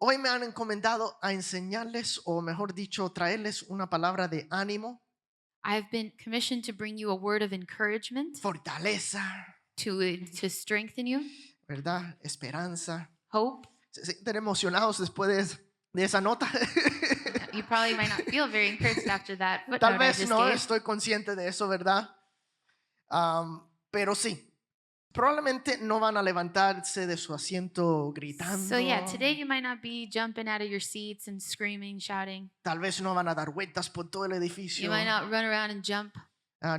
Hoy me han encomendado a enseñarles, o mejor dicho, traerles una palabra de ánimo, I've been commissioned to bring you a word of encouragement fortaleza, to strengthen you, ¿verdad? Esperanza. hope. Se sienten emocionados después de esa nota. You probably might not feel very encouraged after that Tal footnote I vez just no, gave. estoy consciente de eso, ¿verdad? Pero sí, probablemente no van a levantarse de su asiento So yeah, gritando, today you might not be jumping out of your seats and screaming, shouting. tal vez no van a dar vueltas por todo el You might edificio. not run around and jump.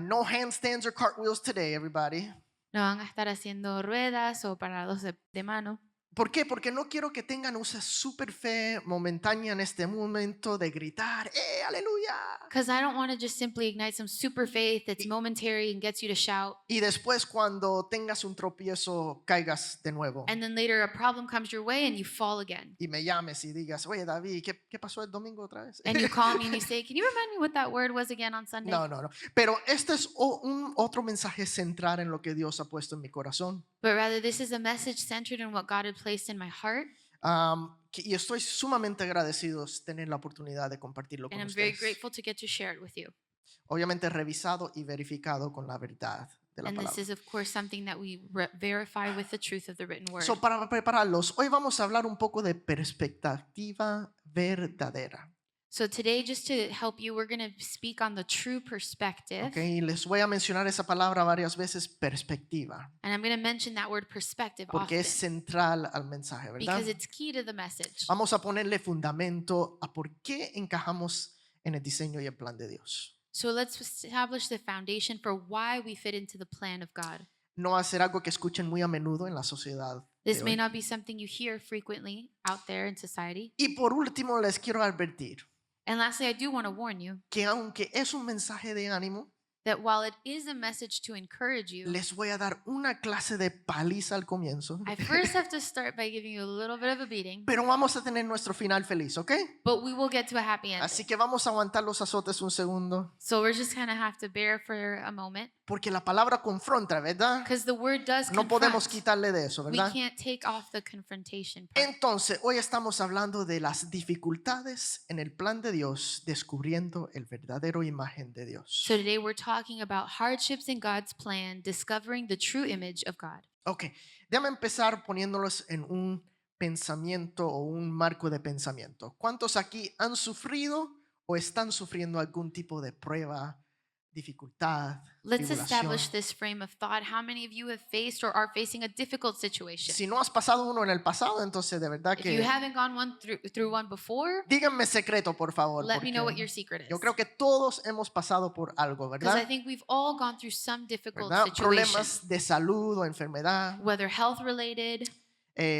No handstands or cartwheels today, everybody. No van a estar haciendo ruedas o parados de mano. ¿Por qué? Porque no quiero que tengan esa super fe momentánea en este momento de gritar, aleluya! Because I don't want to just simply ignite some super faith that's Y, momentary and gets you to shout. y después cuando tengas un tropiezo caigas de nuevo And then later a problem comes your way and you fall again. y me llames y digas, oye David, ¿qué pasó el domingo otra vez? And you call me and you say, "Can you remind me what that word was again on Sunday?" No, no, no. Pero este es un otro mensaje central en lo que Dios ha puesto en mi corazón. But rather, this is a message centered in what God had placed in my heart. Y estoy sumamente agradecido de tener la oportunidad de compartirlo And con I'm very ustedes. grateful to get to share it with you. Obviamente revisado y verificado con la verdad de la And this palabra. is, of course, something that we verify with the truth of the written word. So, para prepararlos, hoy vamos a hablar un poco de perspectiva verdadera. So today, just to help you, we're going to speak on the true perspective. Okay, les voy a mencionar esa palabra varias veces, perspectiva, And I'm going to mention that word perspective porque often es central al mensaje, ¿verdad? because it's key to the message. Vamos a ponerle fundamento a por qué encajamos en el diseño y el plan de Dios. So let's establish the foundation for why we fit into the plan of God. No va a ser algo que escuchen muy a menudo en la sociedad de This may hoy. not be something you hear frequently out there in society. Y por último, les quiero advertir And lastly, I do want to warn you que aunque es un mensaje de ánimo, that while it is a message to encourage you, les voy a dar una clase de paliza al comienzo. I first have to start by giving you a little bit of a beating, Pero vamos a tener nuestro final feliz, ¿ok? but we will get to a happy Así ending. que vamos a aguantar los azotes un segundo, So we're just going to have to bear for a moment porque la palabra confronta, ¿verdad? because the word does No podemos confront. quitarle de eso, We ¿verdad? can't take off the confrontation part. Entonces, hoy estamos hablando de las dificultades en el plan de Dios, descubriendo el verdadero imagen de Dios. So today we're talking about hardships in God's plan, discovering the true image of God. Ok, déjame empezar poniéndolos en un pensamiento o un marco de pensamiento. ¿Cuántos aquí han sufrido o están sufriendo algún tipo de prueba, dificultad, Let's tribulación? establish this frame of thought. How many of you have faced or are facing a difficult situation? Si no has pasado uno en el pasado, entonces de verdad If you que haven't gone through one before, díganme secreto, por favor, let me know what porque your secret is. yo creo que todos hemos pasado por algo, Because I ¿verdad? think we've all gone through some difficult ¿Verdad? situation, Problemas de salud o enfermedad, whether health related,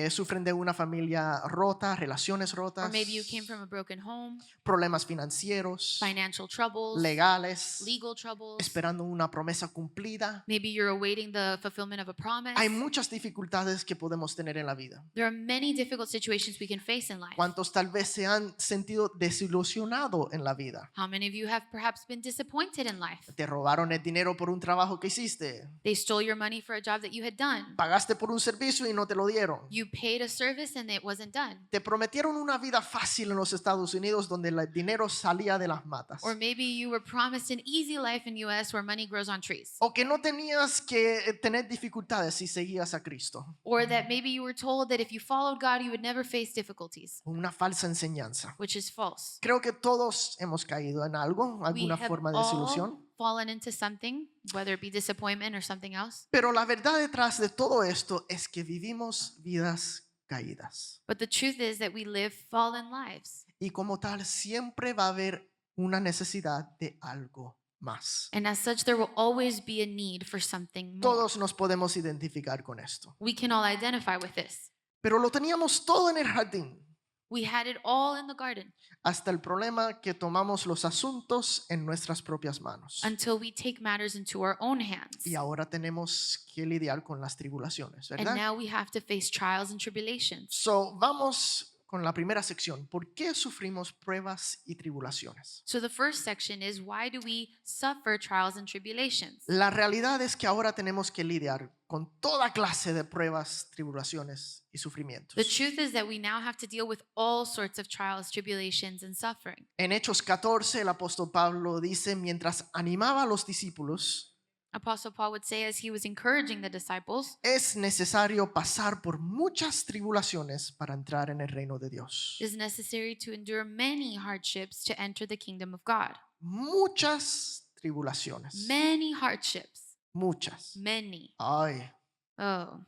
sufren de una familia rota, relaciones or rotas, maybe you came from a broken home, problemas financieros, financial troubles, legales, legal troubles. esperando una promesa cumplida. Maybe you're awaiting the fulfillment of a promise. Hay muchas dificultades que podemos tener en la vida. There are many difficult situations we can face in life. ¿Cuántos tal vez se han sentido desilusionados en la vida? How many of you have perhaps been disappointed in life? Te robaron el dinero por un trabajo que hiciste. They stole your money for a job that you had done. Pagaste por un servicio y no te lo dieron. You paid a service and it wasn't done. Te prometieron una vida fácil en los Estados Unidos donde el dinero salía de las matas. Or maybe you were promised an easy life in US where money grows on trees. O que no tenías que tener dificultades si seguías a Cristo. Or that maybe you were told that if you followed God, you would never face difficulties, Una falsa enseñanza. which is false. Creo que todos hemos caído en algo, We alguna have forma de desilusión. all fallen into something, whether it be disappointment or something else. Pero la verdad detrás de todo esto es que vivimos vidas caídas. But the truth is that we live fallen lives. Y como tal, siempre va a haber una necesidad de algo más. And as such, there will always be a need for something more. Todos nos podemos identificar con esto. We can all identify with this. Pero lo teníamos todo en el jardín. We had it all in the garden Hasta el problema que tomamos los asuntos en nuestras propias manos. until we take matters into our own hands. Y ahora tenemos que lidiar con las tribulaciones, And ¿verdad? now we have to face trials and tribulations. So, vamos con la primera sección. ¿Por qué sufrimos pruebas y tribulaciones? So the first section is, why do we suffer trials and tribulations? La realidad es que ahora tenemos que lidiar con toda clase de pruebas, tribulaciones y sufrimientos. The truth is that we now have to deal with all sorts of trials, tribulations, and suffering. En Hechos 14, el apóstol Pablo dice, mientras animaba a los discípulos, Apostle Paul would say, as he was encouraging the disciples, es necesario pasar por muchas tribulaciones para entrar en el reino de Dios. it is necessary to endure many hardships to enter the kingdom of God. Muchas tribulaciones. Many hardships. Muchas. Many. Ay, Oh.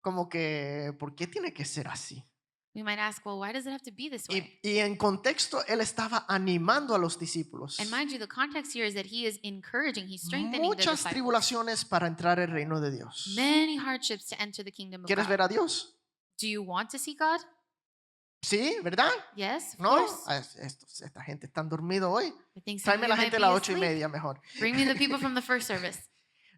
como que, ¿por qué tiene que ser así? We might ask, well, why does it have to be this way? Y en contexto, él estaba animando a los discípulos. And mind you, the context here is that he is encouraging, he's strengthening the Muchas disciples. tribulaciones para entrar al reino de Dios. Many hardships to enter the kingdom of ¿Quieres God. ver a Dios? Do you want to see God? Sí, ¿verdad? Yes, of ¿No? course. Ah, esta gente está dormido hoy. I think some of Tráeme you la might gente a be las asleep. 8:30 mejor. Bring me the people from the first service.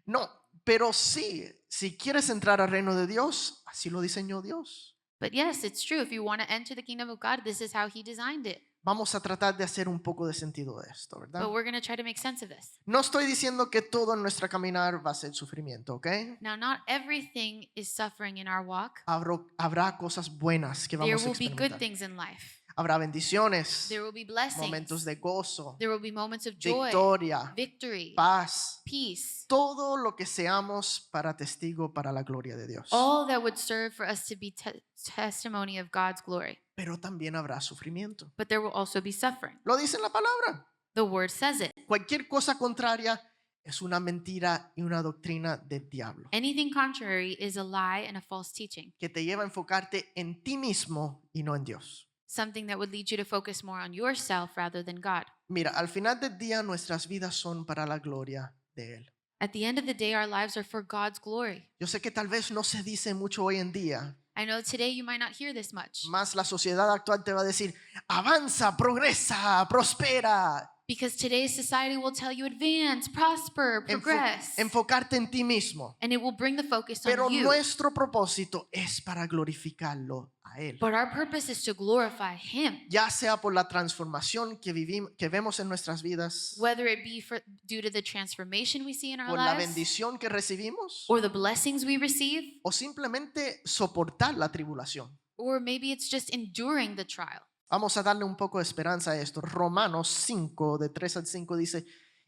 No, pero sí, si quieres entrar al reino de Dios, así lo diseñó Dios. But yes, it's true. If you want to enter the kingdom of God, this is how he designed it. Vamos a tratar de hacer un poco de sentido de esto, ¿verdad? But we're going to try to make sense of this. No estoy diciendo que todo en nuestra caminar va a ser sufrimiento, ¿ok? Now, not everything is suffering in our walk. Habrá cosas buenas que There vamos a will be good experimentar. things in life. Habrá bendiciones, There will be blessings. momentos de gozo, There will be moments of joy, victoria, victory, paz, peace. todo lo que seamos para testigo para la gloria de Dios. All that would serve for us to be testimony of God's glory. Pero también habrá sufrimiento. But there will also be suffering. Lo dice en la palabra. The word says it. Cualquier cosa contraria es una mentira y una doctrina del diablo Anything contrary is a lie and a false teaching. que te lleva a enfocarte en ti mismo y no en Dios. Something that would lead you to focus more on yourself rather than God. Mira, al final del día nuestras vidas son para la gloria de Él. At the end of the day, our lives are for God's glory. Yo sé que tal vez no se dice mucho hoy en día, I know today you might not hear this much más la sociedad actual te va a decir, avanza, progresa, prospera. because today's society will tell you advance, prosper, progress, Enfocarte en ti mismo. and it will bring the focus Pero on you. nuestro propósito es para glorificarlo a Él. But our purpose is to glorify Him, Ya sea por la transformación que vemos en nuestras vidas, whether it be due to the transformation we see in our por la lives bendición que recibimos, or the blessings we receive, o simplemente soportar la tribulación. or maybe it's just enduring the trial. Vamos a darle un poco de esperanza a esto. Romanos 5, de 3 al 5 dice,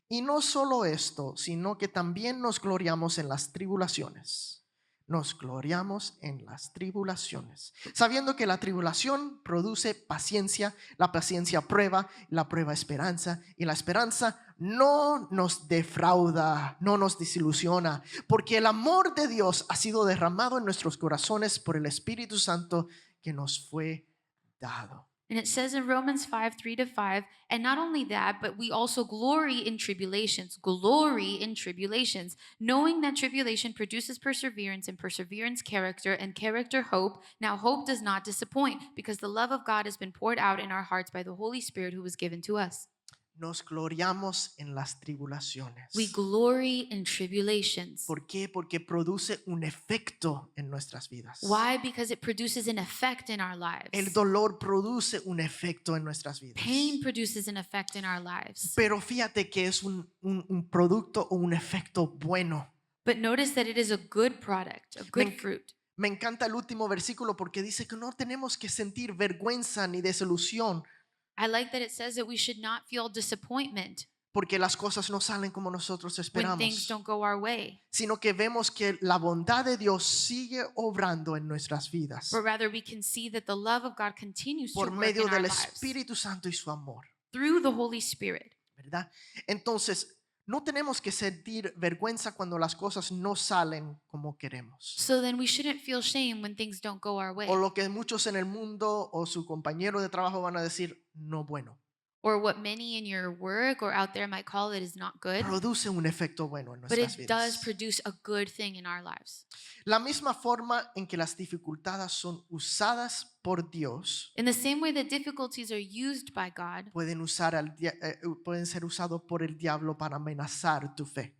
y no solo esto, sino que también nos gloriamos en las tribulaciones. Nos gloriamos en las tribulaciones, sabiendo que la tribulación produce paciencia, la paciencia prueba, la prueba esperanza, y la esperanza no nos defrauda, no nos desilusiona, porque el amor de Dios ha sido derramado en nuestros corazones por el Espíritu Santo que nos fue dado. And it says in Romans 5, 3-5, and not only that, but we also glory in tribulations, knowing that tribulation produces perseverance, and perseverance character, and character hope. Now hope does not disappoint, because the love of God has been poured out in our hearts by the Holy Spirit who was given to us. Nos gloriamos en las tribulaciones. We glory in tribulations. ¿Por qué? Porque produce un efecto en nuestras vidas. Why? Because it produces an effect in our lives. El dolor produce un efecto en nuestras vidas. Pain produces an effect in our lives. Pero fíjate que es un producto o un efecto bueno. But notice that it is a good product, a good fruit. Me encanta el último versículo porque dice que no tenemos que sentir vergüenza ni desilusión I like that it says that we should not feel disappointment porque las cosas no salen como nosotros when things esperamos, don't go our way, sino que vemos que la bondad de Dios sigue obrando en nuestras vidas but rather we can see that the love of God continues to por work medio in our del lives Espíritu Santo y su amor, through the Holy Spirit. ¿verdad? Entonces, no tenemos que sentir vergüenza cuando las cosas no salen como queremos. So then we shouldn't feel shame when things don't go our way, O lo que muchos en el mundo o su compañero de trabajo van a decir, no bueno. or what many in your work or out there might call it is not good, Produce un efecto bueno en but nuestras it does vidas. produce a good thing in our lives. La misma forma en que las dificultades son usadas por Dios, In the same way that difficulties are used by God pueden ser usados por el diablo para amenazar tu fe.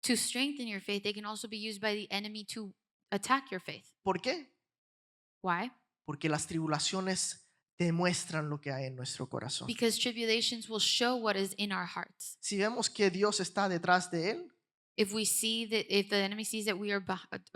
to strengthen your faith, they can also be used by the enemy to attack your faith. ¿Por qué? Why? Porque las tribulaciones demuestran lo que hay en nuestro corazón. Because tribulations will show what is in our hearts. Si vemos que Dios está detrás de él, If the enemy sees that we are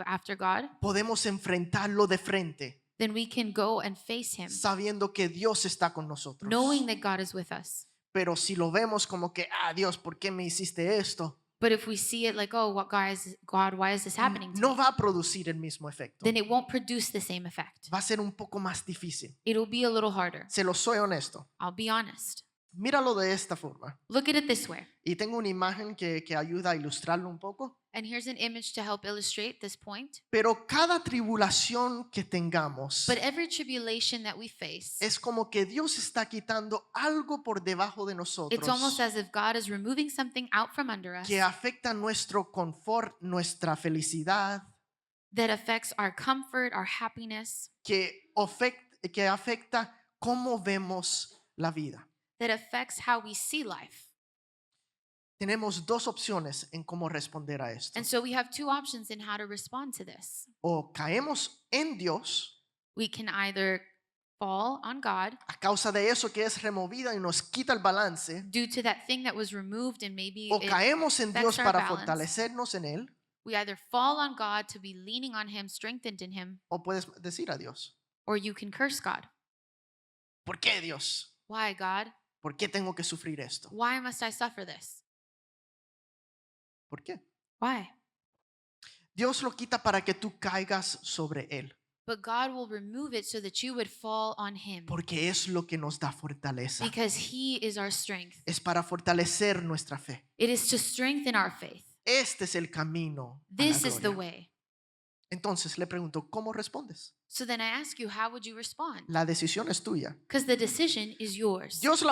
after God, podemos enfrentarlo de frente, then we can go and face him, sabiendo que Dios está con nosotros. knowing that God is with us. Pero si lo vemos como que, Dios, ¿por qué me hiciste esto? But if we see it like, oh, what God, why is this happening to No me? va a producir el mismo efecto. Then it won't produce the same effect. Va a ser un poco más difícil. It'll be a little harder. Se lo soy honesto. I'll be honest. Míralo de esta forma. Look at it this way. Y tengo una imagen que ayuda a ilustrarlo un poco. And here's an image to help illustrate this point. Pero cada tribulación que tengamos But every tribulation that we face, es como que Dios está quitando algo por debajo de it's nosotros almost as if God is removing something out from under us que afecta nuestro confort, nuestra felicidad, that affects our comfort, our happiness, que afecta cómo vemos la vida. that affects how we see life. Tenemos dos opciones en cómo responder a esto. And so we have two options in how to respond to this. O caemos en Dios We can either fall on God a causa de eso que es removida y nos quita el balance, due to that thing that was removed, and maybe o caemos en Dios affects our para balance. fortalecernos en Él, We either fall on God to be leaning on him, strengthened in him, o puedes decir a Dios, or you can curse God. ¿por qué Dios? Why, God? ¿Por qué tengo que sufrir esto? Why must I suffer this? ¿Por qué? Why? Dios lo quita para que tú caigas sobre Él, But God will remove it so that you would fall on him, porque es lo que nos da fortaleza. because he is our strength. Es para fortalecer nuestra fe. It is to strengthen our faith. Este es el camino a la This is the gloria. way. Entonces le pregunto, ¿cómo respondes? So then I ask you, how would you respond? La decisión es tuya. Because the decision is yours. Dios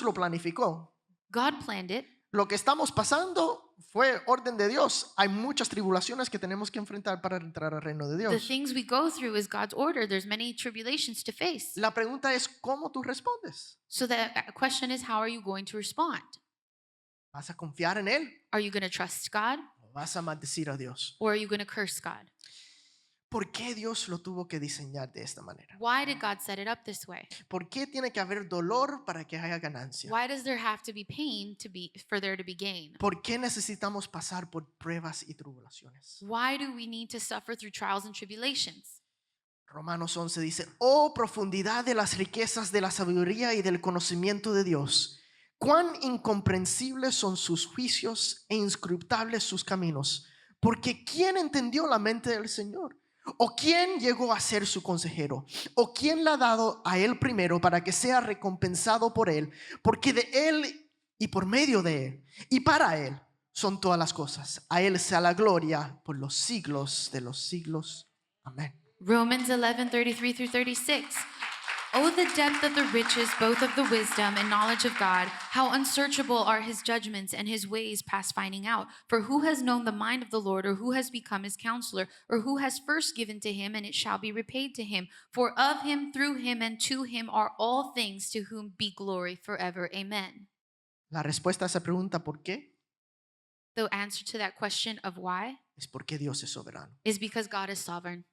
lo planificó. God planned it. Lo que estamos pasando fue orden de Dios. Hay muchas tribulaciones que tenemos que enfrentar para entrar al reino de The Dios. things we go through is God's order. There's many tribulations to face. La pregunta es, ¿cómo tú respondes? So the question is, how are you going to respond? ¿Vas a confiar en Él Are you going to trust God, o vas a maldecir a Dios? or are you going to curse God? ¿Por qué Dios lo tuvo que diseñar de esta manera? Why did God set it up this way? ¿Por qué tiene que haber dolor para que haya ganancia? Why does there have to be pain for there to be gain? ¿Por qué necesitamos pasar por pruebas y tribulaciones? Why do we need to suffer through trials and tribulations? Romanos 11 dice, oh profundidad de las riquezas de la sabiduría y del conocimiento de Dios. Cuán incomprensibles son sus juicios e inscrutables sus caminos. Porque ¿quién entendió la mente del Señor? ¿O quién llegó a ser su consejero? ¿O quién le ha dado a él primero para que sea recompensado por él? Porque de él y por medio de él y para él son todas las cosas. A él sea la gloria por los siglos de los siglos. Amén. Romans 11:33 through 36. Oh, the depth of the riches, both of the wisdom and knowledge of God. How unsearchable are his judgments and his ways past finding out. For who has known the mind of the Lord, or who has become his counselor, or who has first given to him, and it shall be repaid to him? For of him, through him, and to him are all things, to whom be glory forever. Amen. La respuesta a esa pregunta, ¿por qué? The answer to that question of why Es porque Dios es soberano. is because God is sovereign.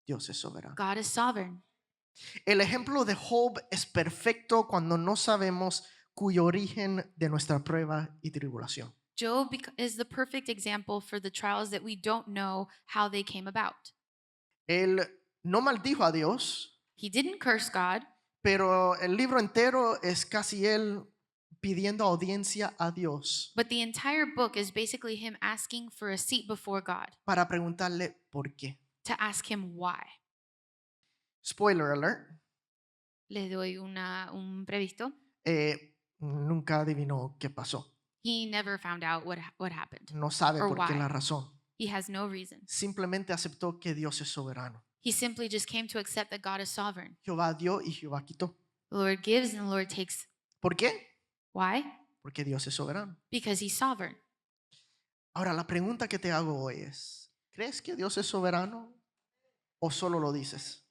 Dios es soberano. God is sovereign. El ejemplo de Job es perfecto cuando no sabemos cuyo origen de nuestra prueba y tribulación. Job is the perfect example for the trials that we don't know how they came about. Él no maldijo a Dios, He didn't curse God, pero el libro entero es casi él pidiendo audiencia a Dios but the entire book is basically him asking for a seat before God, para preguntarle por qué. to ask him why. Spoiler alert, Le doy un previsto. nunca adivinó qué pasó. He never found out what happened. No sabe Or por qué why. la razón. He has no reason. Simplemente aceptó que Dios es soberano. He simply just came to accept that God is sovereign. Jehová dio y Jehová quitó. The Lord gives and the Lord takes. ¿Por qué? Why? Porque Dios es soberano. Because he's sovereign. Ahora, la pregunta que te hago hoy es, ¿crees que Dios es soberano o solo lo dices?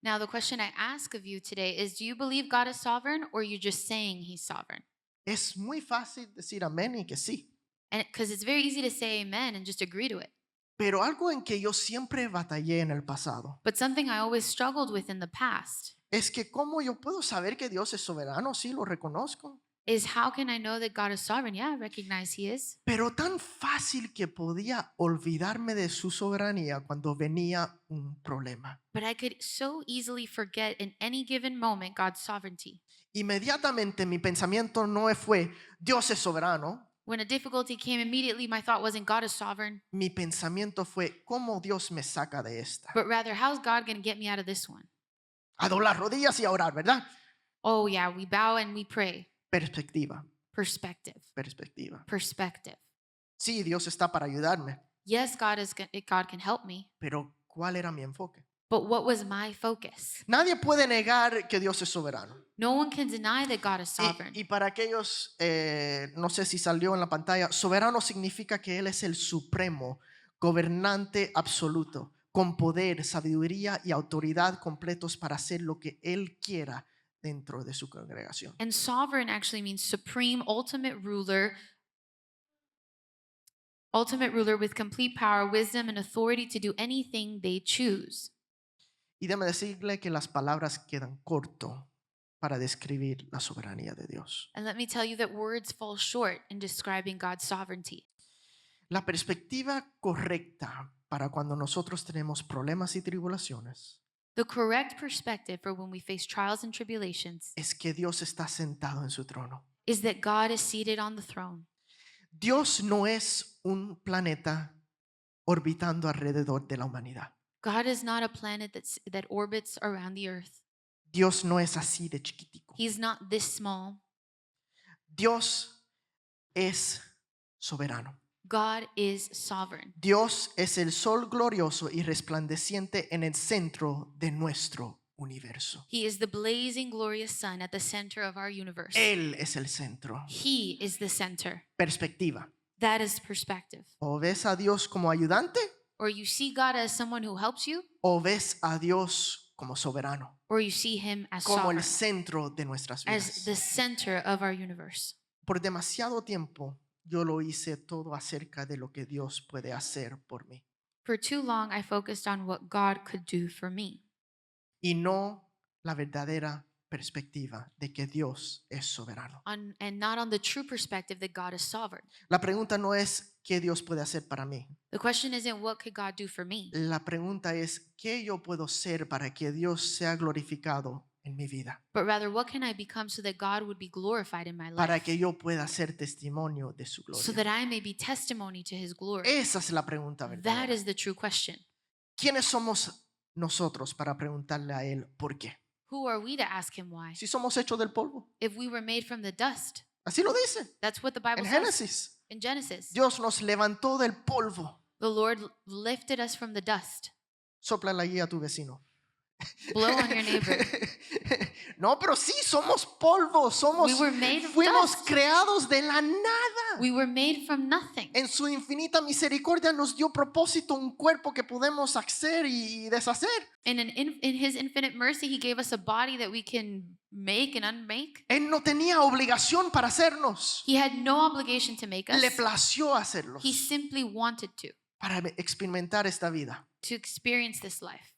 Now, the question I ask of you today is, do you believe God is sovereign, or are you just saying he's sovereign? Es muy fácil decir amén y que sí, And because it's very easy to say amen and just agree to it. Pero algo en que yo siempre batallé en el pasado But something I always struggled with in the past es que cómo yo puedo saber que Dios es soberano, sí, lo reconozco, is how can I know that God is sovereign? Yeah, I recognize He is. pero tan fácil que podía olvidarme de su soberanía cuando venía un problema. But I could so easily forget in any given moment God's sovereignty. Inmediatamente mi pensamiento no fue, Dios es soberano. When a difficulty came, immediately my thought wasn't God is sovereign, Mi pensamiento fue, ¿cómo Dios me saca de esta? but rather, how's God going to get me out of this one? A doblar rodillas y a orar, ¿verdad? Oh, yeah, we bow and we pray. Perspectiva, Perspective. perspectiva. Perspective. Sí, Dios está para ayudarme, Yes, God can help me, pero ¿cuál era mi enfoque? but what was my focus? Nadie puede negar que Dios es soberano. No one can deny that God is sovereign. Y para aquellos, no sé si salió en la pantalla, soberano significa que Él es el supremo, gobernante absoluto, con poder, sabiduría y autoridad completos para hacer lo que Él quiera dentro de su congregación. And sovereign actually means supreme, ultimate ruler with complete power, wisdom, and authority to do anything they choose. Y déjame decirle que las palabras quedan corto para describir la soberanía de Dios. And let me tell you that words fall short in describing God's sovereignty. La perspectiva correcta para cuando nosotros tenemos problemas y tribulaciones The correct perspective for when we face trials and tribulations es que Dios está sentado en su trono. is that God is seated on the throne. Dios no es un planeta orbitando alrededor de la humanidad. God is not a planet that orbits around the earth. Dios no es así de chiquitico. He's not this small. Dios es soberano. God is sovereign. Dios es el sol glorioso y resplandeciente en el centro de nuestro universo. He is the blazing, glorious sun at the center of our universe. Él es el centro. He is the center. Perspectiva. That is perspective. O ves a Dios como ayudante Or you see God as someone who helps you, o ves a Dios como soberano, or you see Him as como el sovereign, centro de nuestras as the vidas. center of our universe. Por demasiado tiempo yo lo hice todo acerca de lo que Dios puede hacer por mí For too long, I focused on what God could do for me, y no la verdadera perspectiva de que Dios es soberano. and not on the true perspective that God is sovereign. La pregunta no es qué Dios puede hacer para mí. The question isn't what could God do for me? La pregunta es qué yo puedo ser para que Dios sea glorificado en mi vida, But rather, what can I become so that God would be glorified in my para life? que yo pueda ser testimonio de su So gloria. that I may be testimony to His glory. Esa es la pregunta That verdadera. is the true question. ¿Quiénes somos nosotros para preguntarle a Él por qué? Who are we to ask Him why? Si somos hechos del polvo. If we were made from the dust, Así lo dice that's what the Bible en says Génesis. in Genesis. Dios nos levantó del polvo. The Lord lifted us from the dust. Sopla la guía a tu vecino. Blow on your neighbor. No, pero sí, somos polvo, We were made of fuimos dust. creados de la nada. We were made from nothing. En su infinita misericordia nos dio propósito, un cuerpo que podemos hacer y deshacer. And in His infinite mercy, He gave us a body that we can make and unmake. Él no tenía obligación para hacernos. He had no obligation to make us. Le plació hacerlos He simply wanted para experimentar esta vida. to experience this life.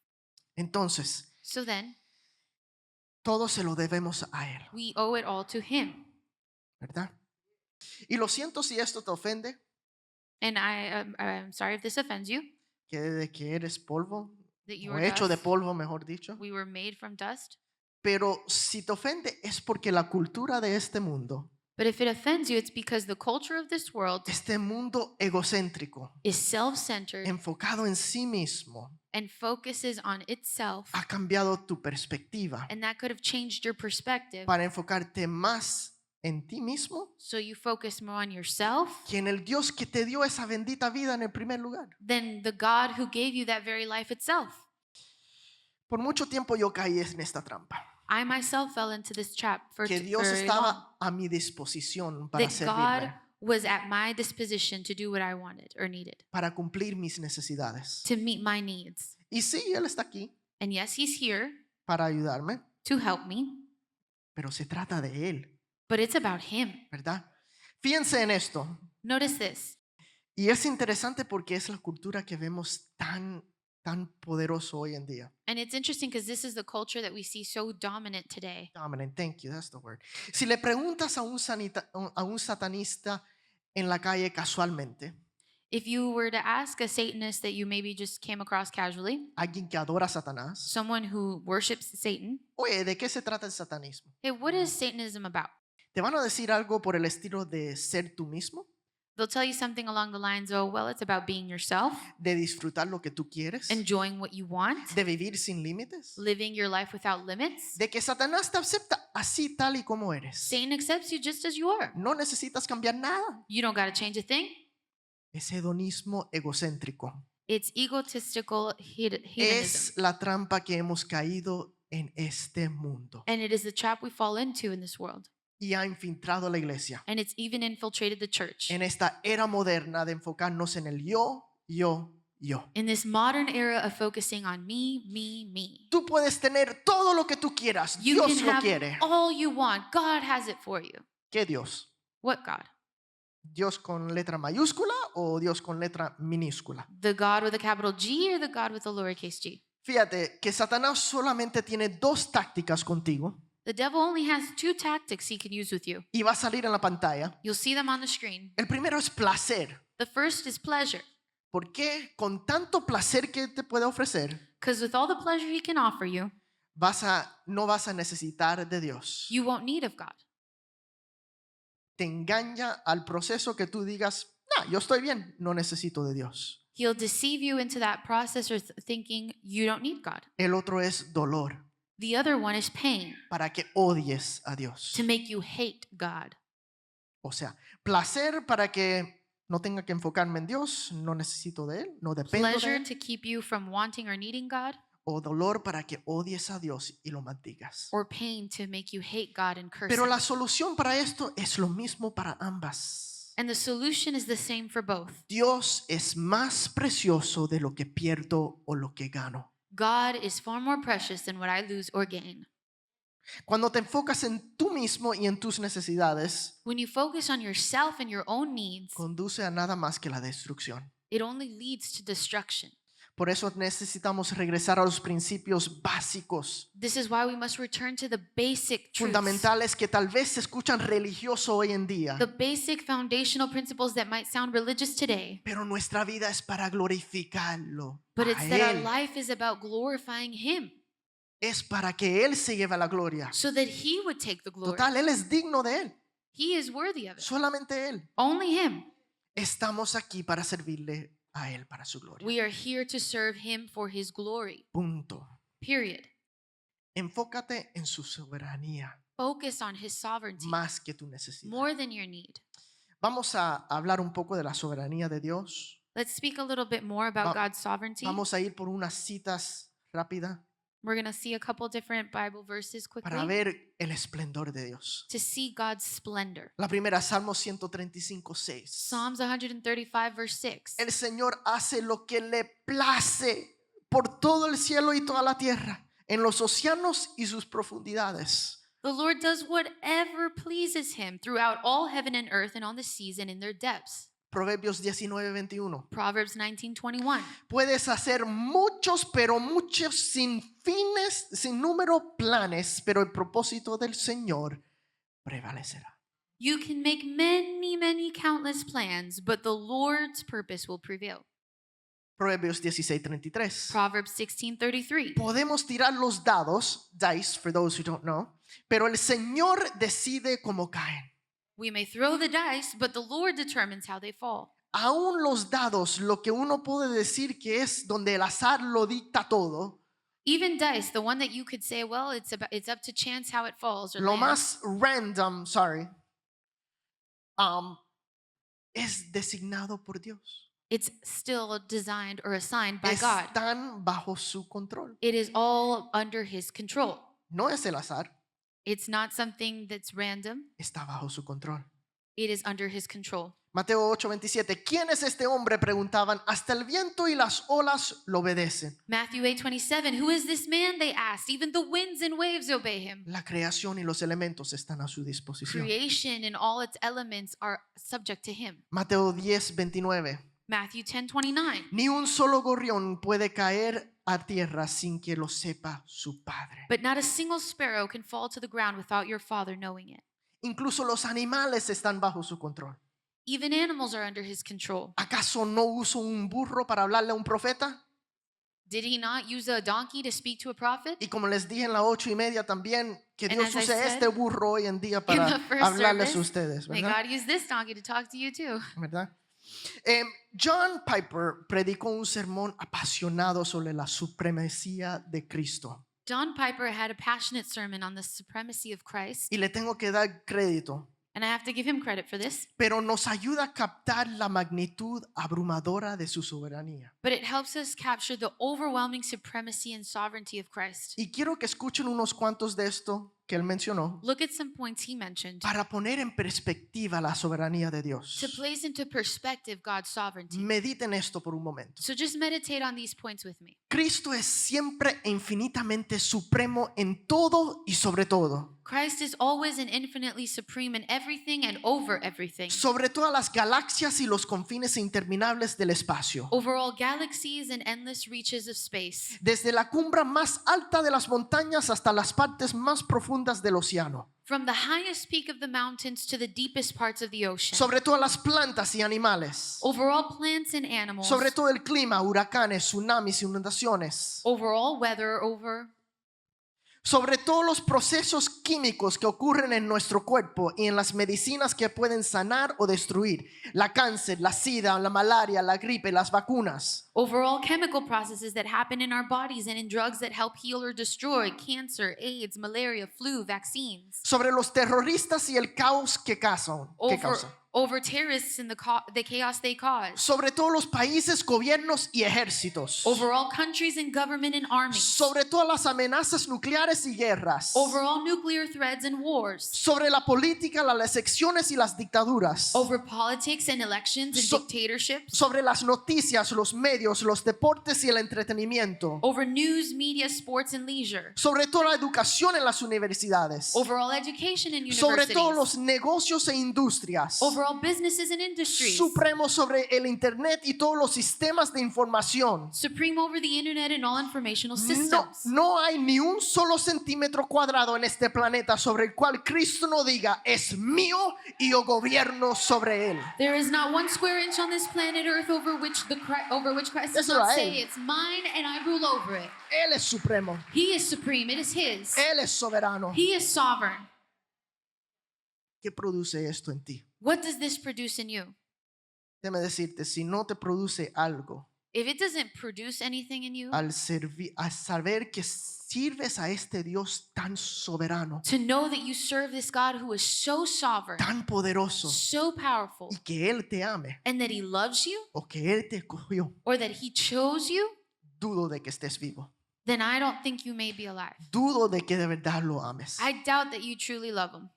Entonces, So then, todo se lo debemos a Él, we owe it all to Him. ¿verdad? Y lo siento si esto te ofende, And I'm sorry if this offends you, que de que eres polvo, that you o are hecho de dust. polvo, mejor dicho. We were made from dust. Pero si te ofende es porque la cultura de este mundo, But if it offends you, it's because the culture of this world este mundo egocéntrico, is self-centered enfocado en sí mismo, and focuses on itself. ha cambiado tu perspectiva And that could have changed your perspective. para enfocarte más en ti mismo So you focus more on yourself que en el Dios que te dio esa bendita vida en el primer lugar. than the God who gave you that very life itself. Por mucho tiempo yo caí en esta trampa, I myself fell into this trap for que Dios very long. estaba a mi disposición para That God servirme, was at my disposition to do what I wanted or needed, para cumplir mis necesidades. to meet my needs. Y sí, Él está aquí And yes, He's here para ayudarme, to help me, pero se trata de Él, but it's about Him. ¿verdad? Fíjense en esto. Notice this. Y es interesante porque es la cultura que vemos tan poderoso hoy en día. And it's interesting because this is the culture that we see so dominant today. Dominant, thank you, that's the word. Si le preguntas a un satanista en la calle casualmente, If you were to ask a Satanist that you maybe just came across casually, alguien que adora a Satanás, someone who worships Satan, oye, ¿de qué se trata el satanismo? hey, what is Satanism about? Te van a decir algo por el estilo de ser tú mismo, They'll tell you something along the lines, oh, well, it's about being yourself, de disfrutar lo que tú quieres, enjoying what you want, de vivir sin límites, living your life without limits. de que Satanás te acepta así tal y como eres. Satan accepts you just as you are. No necesitas cambiar nada. You don't got to change a thing. Es hedonismo egocéntrico. It's egotistical hedonism. Es la trampa que hemos caído en este mundo And it is the trap we fall into in this world. y ha infiltrado la iglesia And it's even infiltrated the church. en esta era moderna de enfocarnos en el yo. In this modern era of focusing on me. Tú puedes tener todo lo que tú quieras. You Dios can lo have quiere. all you want. God has it for you. ¿Qué Dios? What God? ¿Dios con letra mayúscula o Dios con letra minúscula? The God with a capital G or the God with a lowercase g? Fíjate que Satanás solamente tiene dos tácticas contigo The devil only has two tactics he can use with you. y va a salir en la pantalla. You'll see them on the screen. El primero es placer. The first is pleasure. ¿Por qué? Con tanto placer que te puede ofrecer, Because with all the pleasure he can offer you, no vas a necesitar de Dios. you won't need of God. Te engaña al proceso que tú digas, no, yo estoy bien, no necesito de Dios. He'll deceive you into that process or thinking you don't need God. El otro es dolor, The other one is pain, para que odies a Dios. to make you hate God. O sea, placer para que no tenga que enfocarme en Dios, no necesito de Él, no dependo de Pleasure Él. to keep you from wanting or needing God, O dolor para que odies a Dios y lo maldigas. or pain to make you hate God and curse Pero him. la solución para esto es lo mismo para ambas. And the solution is the same for both. Dios es más precioso de lo que pierdo o lo que gano. God is far more precious than what I lose or gain. Cuando te enfocas en tú mismo y en tus necesidades, When you focus on yourself and your own needs, conduce a nada más que la destrucción. it only leads to destruction. Por eso necesitamos regresar a los principios básicos, This is why we must return to the basic truths, fundamentales que tal vez se escuchan religioso hoy en día, the basic foundational principles that might sound religious today, pero nuestra vida es para glorificarlo but a it's that our Él. life is about glorifying Him Es para que Él se lleve la gloria. so that He would take the glory. Total, Él es digno de Él, He is worthy of it. solamente Él. Only Him. Estamos aquí para servirle a Él, para su gloria. We are here to serve Him for His glory. Punto. Period. Enfócate en su soberanía Focus on His sovereignty más que tu necesidad. more than your need. Vamos a hablar un poco de la soberanía de Dios. Let's speak a little bit more about Va- God's sovereignty. Vamos a ir por unas citas rápidas We're going to see a couple different Bible verses quickly para ver el esplendor de Dios. to see God's splendor. La primera, Salmo 135, 6. Psalms 135, verse 6. El Señor hace lo que le place por todo el cielo y toda la tierra, en los océanos y sus profundidades. The Lord does whatever pleases Him throughout all heaven and earth and on the seas and in their depths. Proverbios 19, 21. Proverbs 19:21. Puedes hacer muchos, pero muchos sin fines, sin número planes, pero el propósito del Señor prevalecerá. You can make many countless plans, but the Lord's purpose will prevail. Proverbios 16, 33. Proverbs 16:33. Podemos tirar los dados, dice for those who don't know, pero el Señor decide cómo caen. We may throw the dice, but the Lord determines how they fall. Aún los dados, lo que uno puede decir que es donde el azar lo dicta todo, Even dice, the one that you could say, well, it's up to chance how it falls or lo lands. más random, es designado por Dios. It's still designed or assigned by God. Están bajo su control. It is all under His control. No es el azar, It's not something that's random. está bajo su control. It is under His control. Mateo 8:27. ¿Quién es este hombre? Preguntaban. Hasta el viento y las olas lo obedecen. Matthew 8:27. Who is this man? They asked. Even the winds and waves obey him. La creación y los elementos están a su disposición. Creation and all its elements are subject to him. Mateo 10:29. Matthew 10:29. Ni un solo gorrión puede caer a tierra sin que lo sepa su padre. But not a single sparrow can fall to the ground without your Father knowing it. Incluso los animales están bajo su control. Even animals are under his control. ¿Acaso no uso un burro para hablarle a un profeta? Did he not use a donkey to speak to a prophet? Y como les dije en la 8:30 también, que And Dios as I use said este burro hoy en día In para the first hablarles a service, ustedes, may ¿verdad? God use this donkey to talk to you too. ¿Verdad? John Piper predicó un sermón apasionado sobre la supremacía de Cristo. John Piper had a passionate sermon on the supremacy of Christ, Y le tengo que dar crédito, and I have to give him credit for this, pero nos ayuda a captar la magnitud abrumadora de su soberanía. but it helps us capture the overwhelming supremacy and sovereignty of Christ. Y quiero que escuchen unos cuantos de esto que él mencionó Look at some points he mentioned para poner en perspectiva la soberanía de to Dios. place into perspective God's sovereignty. Mediten esto por un momento. So just meditate on these points with me. Cristo es siempre e infinitamente supremo en todo y sobre todo. Christ is always and infinitely supreme in everything and over everything. Sobre todas las galaxias y los confines interminables del espacio. Over all galaxies and endless reaches of space. Desde la cumbre más alta de las montañas hasta las partes más profundas del océano. From the highest peak of the mountains to the deepest parts of the ocean. Sobre todas las plantas y animales. Over all plants and animals. Sobre todo el clima, huracanes, tsunamis, inundaciones. Over all weather, Sobre todos los procesos químicos que ocurren en nuestro cuerpo y en las medicinas que pueden sanar o destruir. La cáncer, la sida, la malaria, la gripe, las vacunas. over all chemical processes that happen in our bodies and in drugs that help heal or destroy cancer, AIDS, malaria, flu, vaccines. Sobre los terroristas y el caos que causan. Over terrorists and the chaos they cause. Sobre todos los países, gobiernos y ejércitos. Over all countries and government and armies. Sobre todas las amenazas nucleares y guerras. Over all nuclear threats and wars. Sobre la política, las elecciones y las dictaduras. Over politics and elections and dictatorships. Sobre las noticias, los medios, los deportes y el entretenimiento. Over news, media, sports, and leisure. Sobre toda la educación en las universidades. Over all education and universities. Sobre todos los negocios e industrias. Over all businesses and industries. Supremo sobre el internet y todos los sistemas de información. Supreme over the internet and all informational systems. No hay ni un solo centímetro cuadrado en este planeta sobre el cual Cristo no diga es mío y yo gobierno sobre él. There is not one square inch on this planet Earth over which Christ does Déselo not a say él. it's mine and I rule over it. Él es supremo. He is supreme. It is his. Él es soberano. He is sovereign. ¿Qué produce esto en ti? What does this produce in you? Déjame decirte, si no te produce algo If it doesn't produce anything in you, al saber que sirves a este Dios tan soberano, to know that you serve this God who is so sovereign, tan poderoso so powerful, y que Él te ame and that he loves you o que Él te cogió, or that he chose you, dudo de que estés vivo. then I don't think you may be alive. Dudo de que de verdad lo ames. I doubt that you truly love him.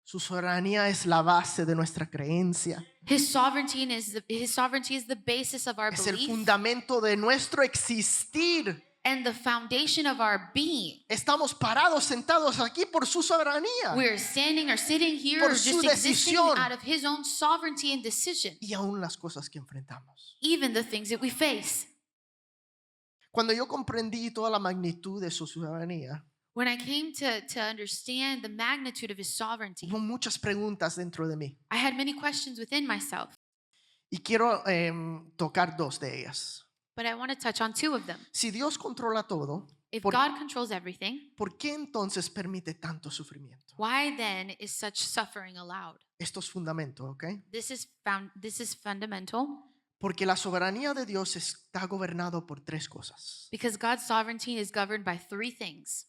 Su soberanía es la base de nuestra creencia. His sovereignty is the basis of our Es el belief fundamento de nuestro existir. and the foundation of our being. Estamos parados, sentados aquí por su soberanía. We are standing or sitting here Por or su just existing decisión. out of his own sovereignty and decision, Y aún las cosas que enfrentamos. even the things that we face. Cuando yo comprendí toda la magnitud de su soberanía, When I came to understand the magnitude of his sovereignty, hubo muchas preguntas dentro de mí. I had many questions within myself, Y quiero tocar dos de ellas. but I want to touch on two of them. Si Dios controla todo, If ¿por, God controls everything, ¿por qué entonces permite tanto sufrimiento? why then is such suffering allowed? Esto es fundamento, ¿ok? This is fundamental Porque la soberanía de Dios está gobernado por tres cosas. because God's sovereignty is governed by three things: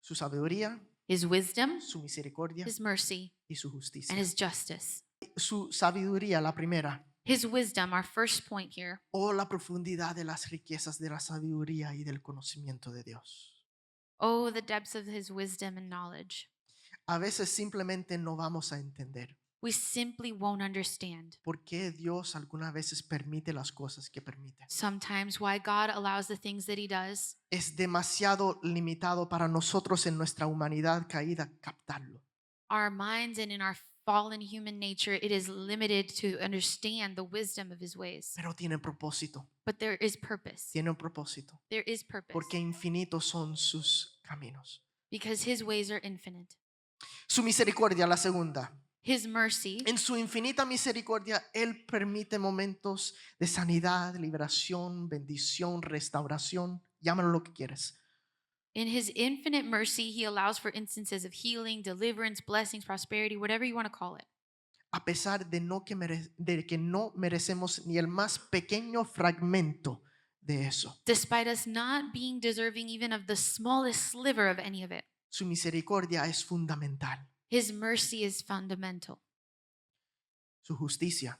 Su sabiduría, his wisdom, su misericordia his mercy, y su justicia. and his justice. Su sabiduría, la primera. His wisdom, our first point here. Oh, la profundidad de las riquezas de la sabiduría y del conocimiento de Dios. Oh, the depths of his wisdom and knowledge. A veces simplemente no vamos a entender. we simply won't understand. por qué Dios algunas veces permite las cosas que permite. Sometimes why God allows the things that he does Es demasiado limitado para nosotros en nuestra humanidad caída captarlo. our minds and in our fallen human nature, it is limited to understand the wisdom of his ways. Pero tiene propósito, But there is purpose. tiene un propósito. There is purpose Porque infinitos son sus caminos. because his ways are infinite. Su misericordia, la segunda. His mercy, En su infinita misericordia, Él permite momentos de sanidad, liberación, bendición, restauración. Llámalo lo que quieres. in his infinite mercy, he allows for instances of healing, deliverance, blessings, prosperity, whatever you want to call it. A pesar de que no merecemos ni el más pequeño fragmento de eso. Despite us not being deserving even of the smallest sliver of any of it. Su misericordia es fundamental. His mercy is fundamental. Su justicia,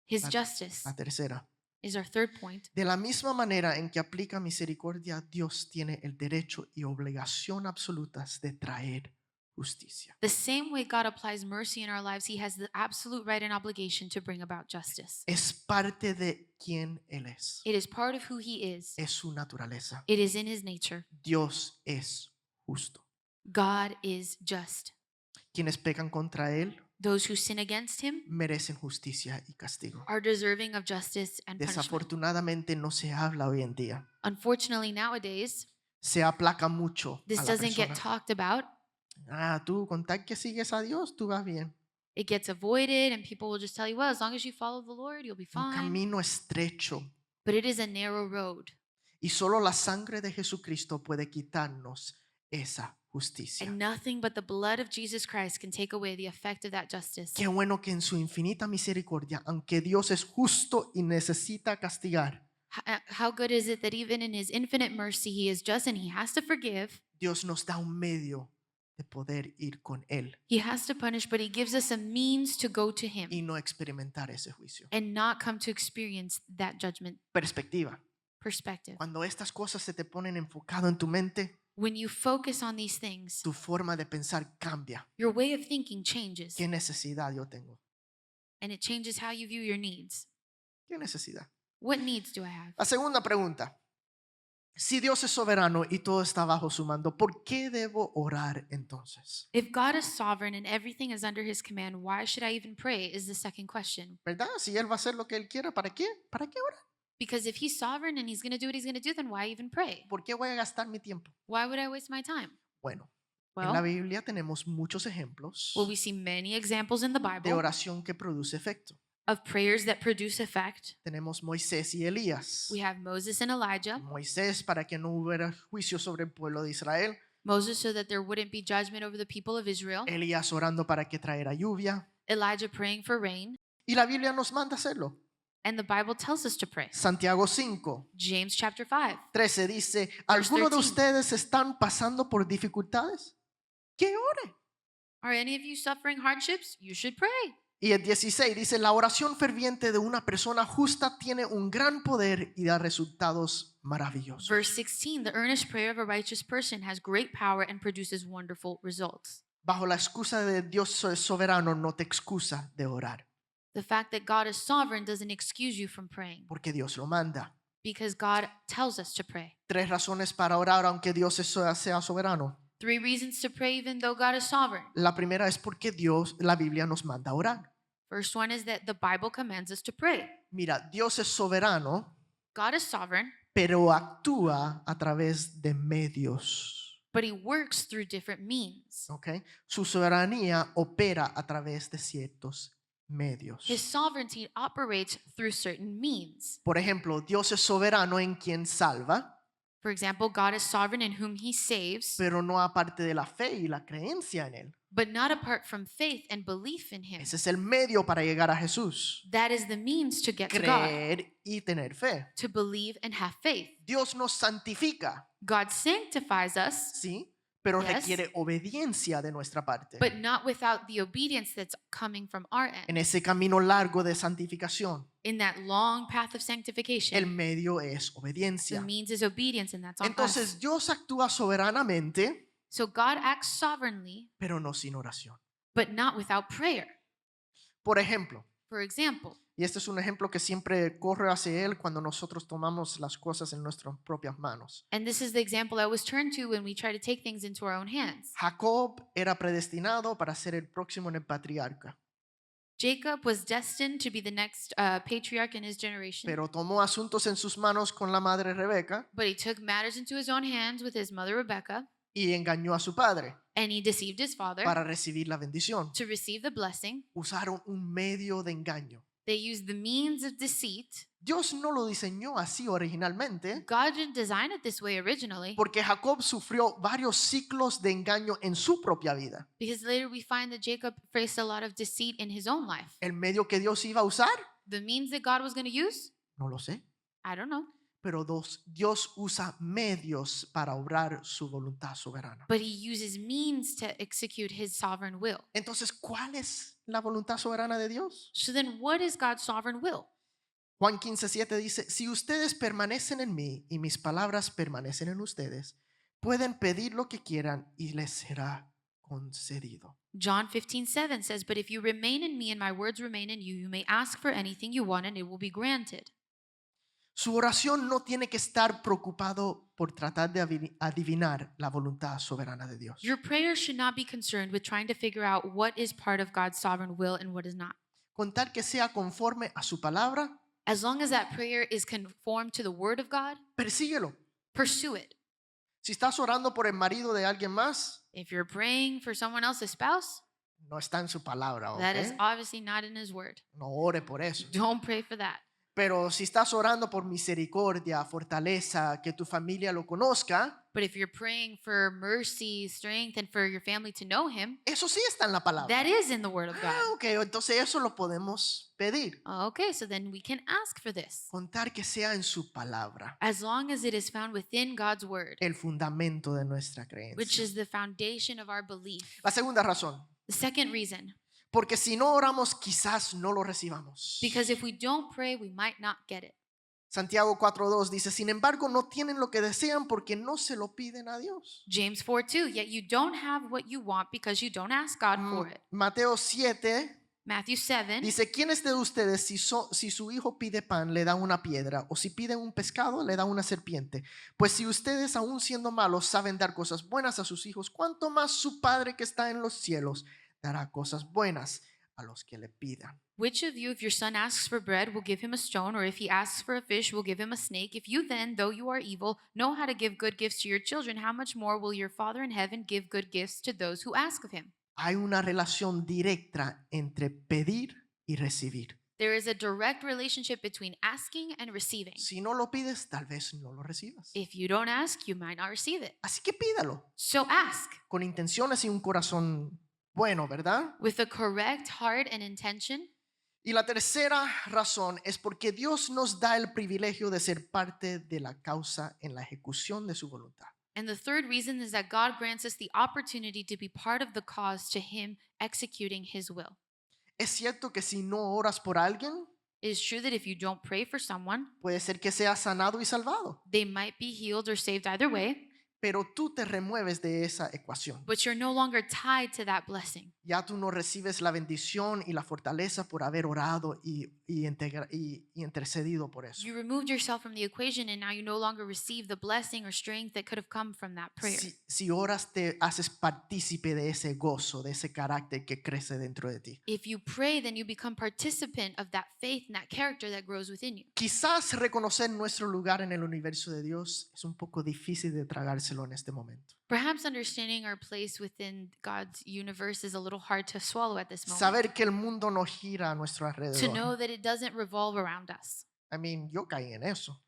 His La- justice la tercera. is our third point. De la misma manera en que aplica misericordia, Dios tiene el derecho y obligación absolutas de traer justicia. The same way God applies mercy in our lives, he has the absolute right and obligation to bring about justice. Es parte de quien Él es. It is part of who he is. Es su naturaleza. It is in his nature. Dios es justo. God is just. Quienes pecan contra Él Those who sin against him merecen justicia y castigo. are deserving of justice and punishment. Desafortunadamente no se habla hoy en día. Unfortunately, nowadays, Se aplaca mucho this a la doesn't get persona. talked about. Tú con tal que sigues a Dios, tú vas bien. It gets avoided, and people will just tell you, well, as long as you follow the Lord, you'll be Un fine. camino estrecho. But it is a narrow road, Y solo la sangre de Jesucristo puede quitarnos esa justicia. and nothing but the blood of Jesus Christ can take away the effect of that justice. Qué bueno que en su infinita misericordia, aunque Dios es justo y necesita castigar, How good is it that even in his infinite mercy, he is just and he has to forgive. Dios nos da un medio de poder ir con Él He has to punish, but he gives us a means to go to him y no experimentar ese juicio. and not come to experience that judgment Perspectiva. perspective. Cuando estas cosas se te ponen enfocado en tu mente, When you focus on these things, tu forma de pensar cambia. your way of thinking changes, ¿Qué necesidad yo tengo? and it changes how you view your needs. ¿Qué necesidad? What needs do I have? La segunda pregunta. Si Dios es soberano y todo está bajo su mando, ¿por qué debo orar entonces? If God is sovereign and everything is under his command, why should I even pray? Is the second question. ¿Verdad? Si Él va a hacer lo que Él quiera, ¿para qué? ¿Para qué orar? Because if he's sovereign and he's going to do what he's going to do, then why even pray? ¿Por qué voy a gastar mi tiempo? Why would I waste my time? Bueno, en la Well, Biblia tenemos muchos ejemplos we see many examples in the de Bible oración que produce efecto. of prayers that produce effect. Tenemos Moisés y Elías. We have Moses and Elijah. Moisés para que no hubiera juicio sobre el pueblo de Israel. Moses so that there wouldn't be judgment over the people of Israel. Elías orando para que traera lluvia. Elijah praying for rain. Y la Biblia nos manda hacerlo. And the Bible tells us to pray. Santiago 5, James chapter 5. 13 dice, ¿alguno de 13. ustedes están pasando por dificultades? Que ore. Are any of you suffering hardships? You should pray. Y el 16 dice, la oración ferviente de una persona justa tiene un gran poder y da resultados maravillosos. Verse 16, the earnest prayer of a righteous person has great power and produces wonderful results. Bajo la excusa de Dios es soberano no te excusa de orar, The fact that God is sovereign doesn't excuse you from praying porque Dios lo manda. because God tells us to pray. 3 razones para orar aunque Dios sea soberano. 3 reasons to pray even though God is sovereign. La primera es porque la Biblia nos manda a orar. First one is that the Bible commands us to pray. Mira, Dios es soberano, God is sovereign, pero actúa a través de medios. but he works through different means. ¿Ok? Su soberanía opera a través de ciertos medios. His sovereignty operates through certain means. Por ejemplo, Dios es soberano en quien salva, For example, God is sovereign in whom he saves, pero no aparte de la fe y la creencia en Él. but not apart from faith and belief in him. Ese es el medio para llegar a Jesús. That is the means to get to God, Creer y tener fe. to believe and have faith. Dios nos santifica, God sanctifies us, ¿sí? Pero Yes. requiere obediencia de nuestra parte. but not without the obedience that's coming from our En end. ese camino largo de santificación, In that long path of el sanctification, medio es the obediencia. means is obedience, and that's on us. Entonces Dios actúa soberanamente, So God acts sovereignly, pero no sin oración. but not without prayer. Por ejemplo, For example, y este es un ejemplo que siempre corre hacia él cuando nosotros tomamos las cosas en nuestras propias manos. and this is the example I always turn to when we try to take things into our own hands. Jacob era predestinado para ser el próximo en el patriarca, Jacob was destined to be the next patriarch in his generation, pero tomó asuntos en sus manos con la madre Rebeca but he took matters into his own hands with his mother Rebecca, y engañó a su padre and he deceived his father para recibir la bendición. to receive the blessing. Usaron un medio de engaño. They used the means of deceit. Dios no lo diseñó así originalmente, God didn't design it this way originally, porque Jacob sufrió varios ciclos de engaño en su propia vida. because later we find that Jacob faced a lot of deceit in his own life. El medio que Dios iba a usar, The means that God was going to use, no lo sé, I don't know. pero Dios usa medios para obrar su voluntad soberana. But he uses means to execute his sovereign will. Entonces, ¿cuál es la voluntad soberana de Dios? So then, what is God's sovereign will? Juan 15:7 dice, si ustedes permanecen en mí y mis palabras permanecen en ustedes, pueden pedir lo que quieran y les será concedido. John 15:7 says, "But if you remain in me and my words remain in you, you may ask for anything you want and it will be granted." Su oración no tiene que estar preocupado por tratar de adivinar la voluntad soberana de Dios. Your prayer should not be concerned with trying to figure out what is part of God's sovereign will and what is not. Con tal que sea conforme a su palabra, As long as that prayer is conformed to the word of God, persíguelo. pursue it. Si estás orando por el marido de alguien más, If you're praying for someone else's spouse, no está en su palabra, that is ¿ok? obviously not in his word. No ore por eso. Don't pray for that. Pero si estás orando por misericordia, fortaleza, que tu familia lo conozca, But if you're praying for mercy, strength, and for your family to know him, eso sí está en la palabra. that is in the word of God. Ok, entonces eso lo podemos pedir. Okay, so then we can ask for this. Contar que sea en su palabra, As long as it is found within God's word, el fundamento de nuestra which creencia. is the foundation of our belief. La segunda razón, The second reason, porque si no oramos quizás no lo recibamos. because if we don't pray, we might not get it. Santiago 4:2 dice, sin embargo no tienen lo que desean porque no se lo piden a Dios. James 4:2, yet you don't have what you want because you don't ask God for it. Mateo 7 Matthew 7, dice, ¿quiénes de ustedes si su hijo pide pan le da una piedra o si pide un pescado le da una serpiente? Pues si ustedes aún siendo malos saben dar cosas buenas a sus hijos, ¿cuánto más su Padre que está en los cielos dará cosas buenas a los que le pidan? which of you, if your son asks for bread, will give him a stone, or if he asks for a fish, will give him a snake? If you then, though you are evil, know how to give good gifts to your children, how much more will your Father in heaven give good gifts to those who ask of him? Hay una relación directa entre pedir y recibir. There is a direct relationship between asking and receiving. Si no lo pides, tal vez no lo recibas. If you don't ask, you might not receive it. Así que pídalo So ask con intenciones y un corazón bueno, ¿verdad? with a correct heart and intention. Y la tercera razón es porque Dios nos da el privilegio de ser parte de la causa en la ejecución de su voluntad. And the third reason is that God grants us the opportunity to be part of the cause to him executing his will. Es cierto que si no oras por alguien, It is true that if you don't pray for someone, puede ser que sea sanado y salvado, they might be healed or saved either way, pero tú te remueves de esa ecuación. but you're no longer tied to that blessing. Ya tú no recibes la bendición y la fortaleza por haber orado y intercedido por eso. You removed yourself from the equation and now you no longer receive the blessing or strength that could have come from that prayer. Si oras, te haces partícipe de ese gozo, de ese carácter que crece dentro de ti. If you pray, then you become participant of that faith and that character that grows within you. Quizás reconocer nuestro lugar en el universo de Dios es un poco difícil de tragárselo en este momento. Perhaps understanding our place within God's universe is a little hard to swallow at this moment. Saber que el mundo no gira a nuestro To know alrededor. that it doesn't revolve around us. Yo caí en eso.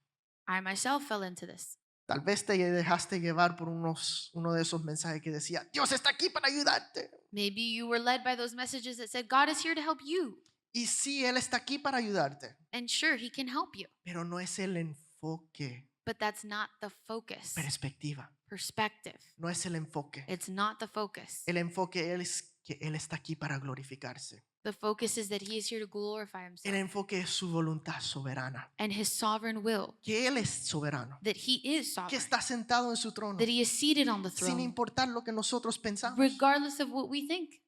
I myself fell into this. Tal vez te dejaste llevar por uno de esos mensajes que decía, Dios está aquí para ayudarte. Maybe you were led by those messages that said, God is here to help you. Y sí, Él está aquí para ayudarte, And sure, he can help you. pero no es el enfoque, But that's not the focus. perspectiva. Perspective. No es el enfoque. It's not the focus. El enfoque es que Él está aquí para glorificarse. The focus is that he is here to glorify El himself enfoque es su voluntad soberana. and his sovereign will, Que Él es soberano. that he is Que sovereign, está sentado en su trono. that he is seated on the Sin throne, importar lo que nosotros pensamos. regardless of what we think.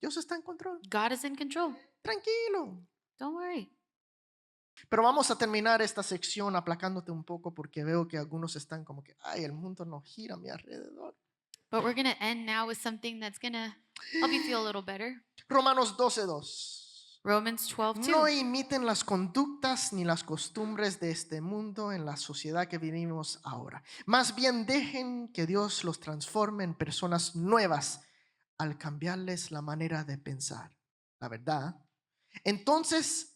Dios está en control. God is in control. Tranquilo. Don't worry. Pero vamos a terminar esta sección aplacándote un poco porque veo que algunos están como que, ay, el mundo no gira a mi alrededor. But we're going to end now with something that's going to help you feel a little better. Romanos 12:2. Romans 12:2. No imiten las conductas ni las costumbres de este mundo en la sociedad que vivimos ahora. Más bien dejen que Dios los transforme en personas nuevas al cambiarles la manera de pensar. La verdad. Entonces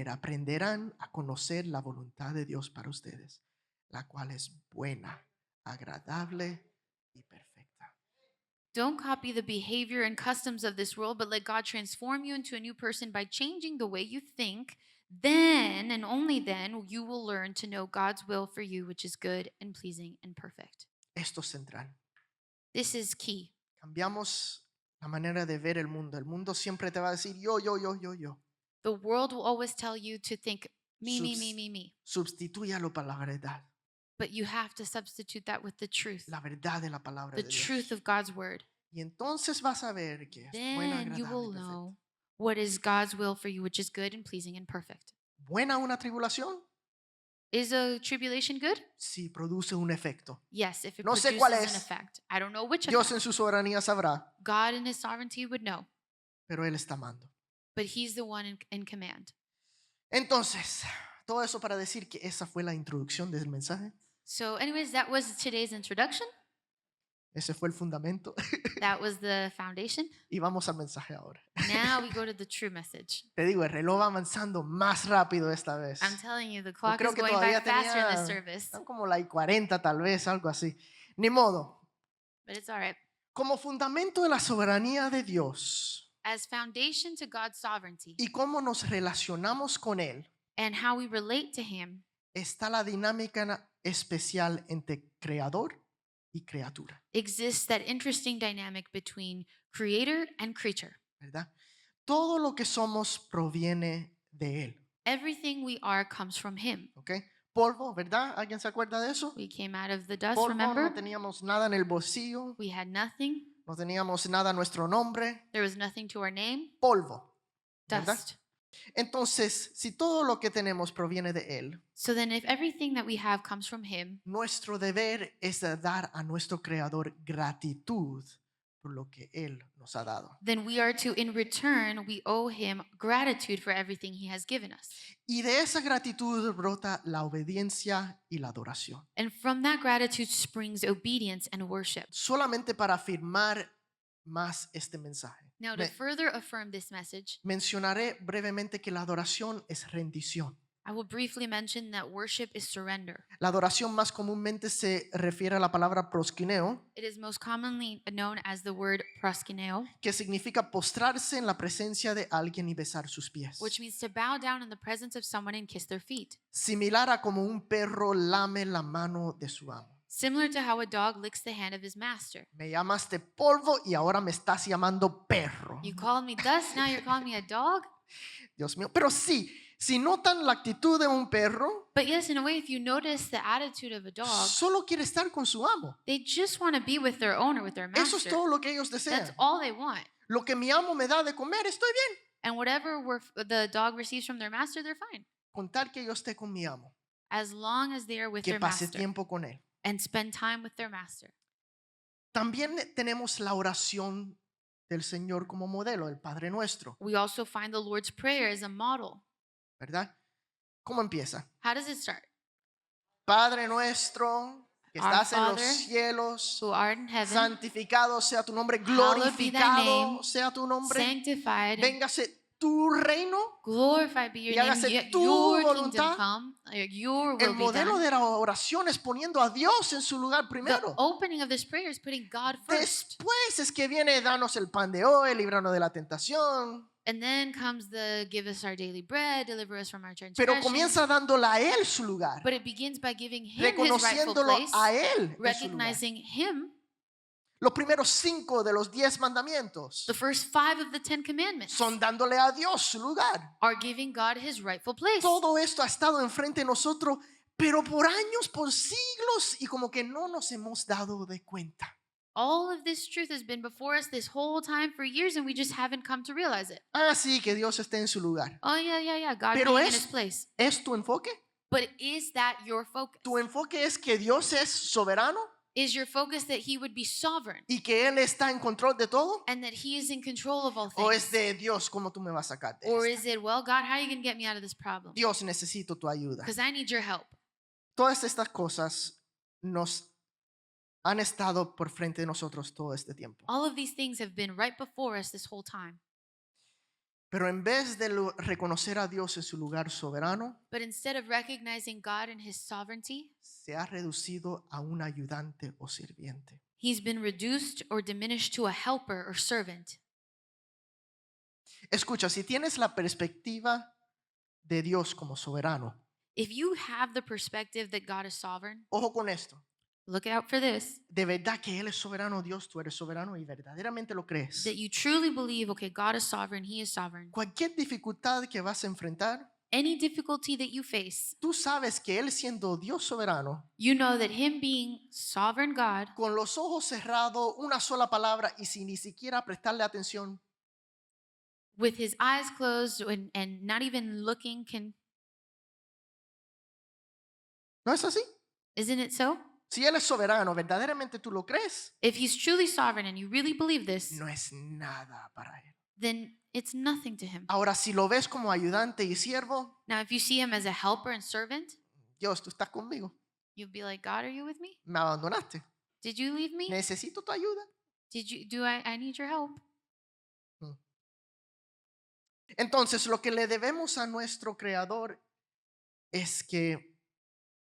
aprenderán a conocer la voluntad de Dios para ustedes, la cual es buena, agradable y perfecta. Don't copy the behavior and customs of this world, but let God transform you into a new person by changing the way you think. Then, and only then, you will learn to know God's will for you, which is good and pleasing and perfect. Esto es central. This is key. Cambiamos la manera de ver el mundo. El mundo siempre te va a decir yo. The world will always tell you to think me. Sustitúyalo por la verdad. But you have to substitute that with the truth. La verdad de la palabra The de Dios. truth of God's word. Y entonces vas a ver que es buena, Then you agradable will y perfecta. know what is God's will for you, which is good and pleasing and perfect. ¿Buena una tribulación? Is a tribulation good? Sí, produce un efecto. Yes, if it No sé produces cuál an es. effect. I don't know which Dios effect. en su soberanía sabrá, God in his sovereignty would know, pero Él está amando. but he's the one in command. Entonces, todo eso para decir que esa fue la introducción del mensaje. So anyways, that was today's introduction. Ese fue el fundamento. That was the foundation. Y vamos al mensaje ahora. Now we go to the true message. Te digo, el reloj va avanzando más rápido esta vez. I'm telling you, the Yo clock creo is que going by todavía faster in this tenía service, están como la 40 tal vez, algo así. Ni modo. but it's all right. Como fundamento de la soberanía de Dios As foundation to God's sovereignty y cómo nos relacionamos con Él, and how we relate to him, está la dinámica especial entre creador y criatura, exists that interesting dynamic between creator and creature. ¿verdad? Todo lo que somos proviene de Él, Everything we are comes from him. ¿ok? Polvo, ¿verdad? ¿Alguien se acuerda de eso? We came out of the dust, Polvo, remember? no teníamos nada en el bolsillo, We had nothing. no teníamos nada a nuestro nombre, There was nothing to our name. polvo, ¿verdad? Dust. Entonces, si todo lo que tenemos proviene de Él, So then if everything that we have comes from him, nuestro deber es de dar a nuestro Creador gratitud por lo que Él nos ha dado. then we are to, in return, we owe him gratitude for everything he has given us. Y de esa gratitud brota la obediencia y la adoración. And from that gratitude springs obedience and worship. Solamente para afirmar más este mensaje. Now, to Me- further affirm this message, mencionaré brevemente que la adoración es rendición. I will briefly mention that worship is surrender. La adoración más comúnmente se refiere a la palabra proskineo, It is most commonly known as the word proskuneo, que significa postrarse en la presencia de alguien y besar sus pies. which means to bow down in the presence of someone and kiss their feet. Similar a como un perro lame la mano de su amo. Similar to how a dog licks the hand of his master. Me llamaste polvo y ahora me estás llamando perro. You called me dust, now you're calling me a dog? Dios mío. Pero sí, si notan la actitud de un perro, But yes, in a way, if you notice the attitude of a dog, solo quiere estar con su amo. they just want to be with their owner, with their Eso es master. todo lo que ellos That's desean. all they want. Lo que mi amo me da de comer, estoy bien. And whatever the dog receives from their master, they're fine. Con tal que yo esté con mi amo, As long as they are with que their pase master tiempo con él. and spend time with their master. También tenemos la oración del Señor como modelo, el Padre Nuestro, We also find the Lord's Prayer as a model. ¿verdad? ¿Cómo empieza? How does it start? Padre nuestro, que Our estás en los Father, cielos, Who art in heaven, santificado sea tu nombre, Hallowed be thy glorificado name, sea tu nombre, sanctified, véngase tu reino. glorified be y your name, hágase tu your voluntad. kingdom come, your El will be modelo done. de la oración es poniendo a Dios en su lugar The primero. opening of this prayer is putting God first. Después es que viene, danos el pan de hoy, líbranos de la tentación. And then comes the give us our daily bread, deliver us from our Pero transgressions. comienza dándole a Él su lugar, But it begins by giving him his rightful reconociéndolo place, a Él en su lugar. recognizing him, Los primeros 5 de los 10 mandamientos the first 5 of the 10 commandments son dándole a Dios su lugar. are giving God his rightful place. Todo esto ha estado enfrente de nosotros, pero por años, por siglos, y como que no nos hemos dado de cuenta. All of this truth has been before us this whole time for years, and we just haven't come to realize it. Ah, sí, que Dios esté en su lugar. Oh, yeah. God Pero being in es- his place. ¿Es tu enfoque? But is that your focus? ¿Tu enfoque es que Dios es soberano Is your focus that he would be sovereign y que Él está en control de todo? and that he is in control of all ¿O es things? de Dios, cómo tú me vas a sacar de Or esta? is it, well, God, how are you going to get me out of this problem? Dios, necesito tu ayuda. Because I need your help. Todas estas cosas nos han estado por frente de nosotros todo este tiempo. All of these things have been right before us this whole time. Pero en vez de reconocer a Dios en su lugar soberano, But instead of recognizing God and his sovereignty, se ha reducido a un ayudante o sirviente. he's been reduced or diminished to a helper or servant. Escucha, si tienes la perspectiva de Dios como soberano, If you have the perspective that God is sovereign, ojo con esto, look out for this, de verdad que Él es soberano, Dios, tú eres soberano y verdaderamente lo crees. that you truly believe, okay, God is sovereign, he is sovereign. Cualquier dificultad que vas a enfrentar, Any difficulty that you face, tú sabes que Él siendo Dios soberano, you know that him being sovereign God, con los ojos cerrados, una sola palabra y sin ni siquiera prestarle atención, with his eyes closed and not even looking, ¿no es así? isn't it so? Si Él es soberano, verdaderamente tú lo crees, If he's truly sovereign and you really believe this, no es nada para Él. then it's nothing to him. Ahora, si lo ves como ayudante y siervo, Now, if you see him as a helper and servant, Dios, tú estás conmigo, you'll be like, God, are you with me? me abandonaste, Did you leave me? necesito tu ayuda. I need your help? Entonces, lo que le debemos a nuestro Creador es que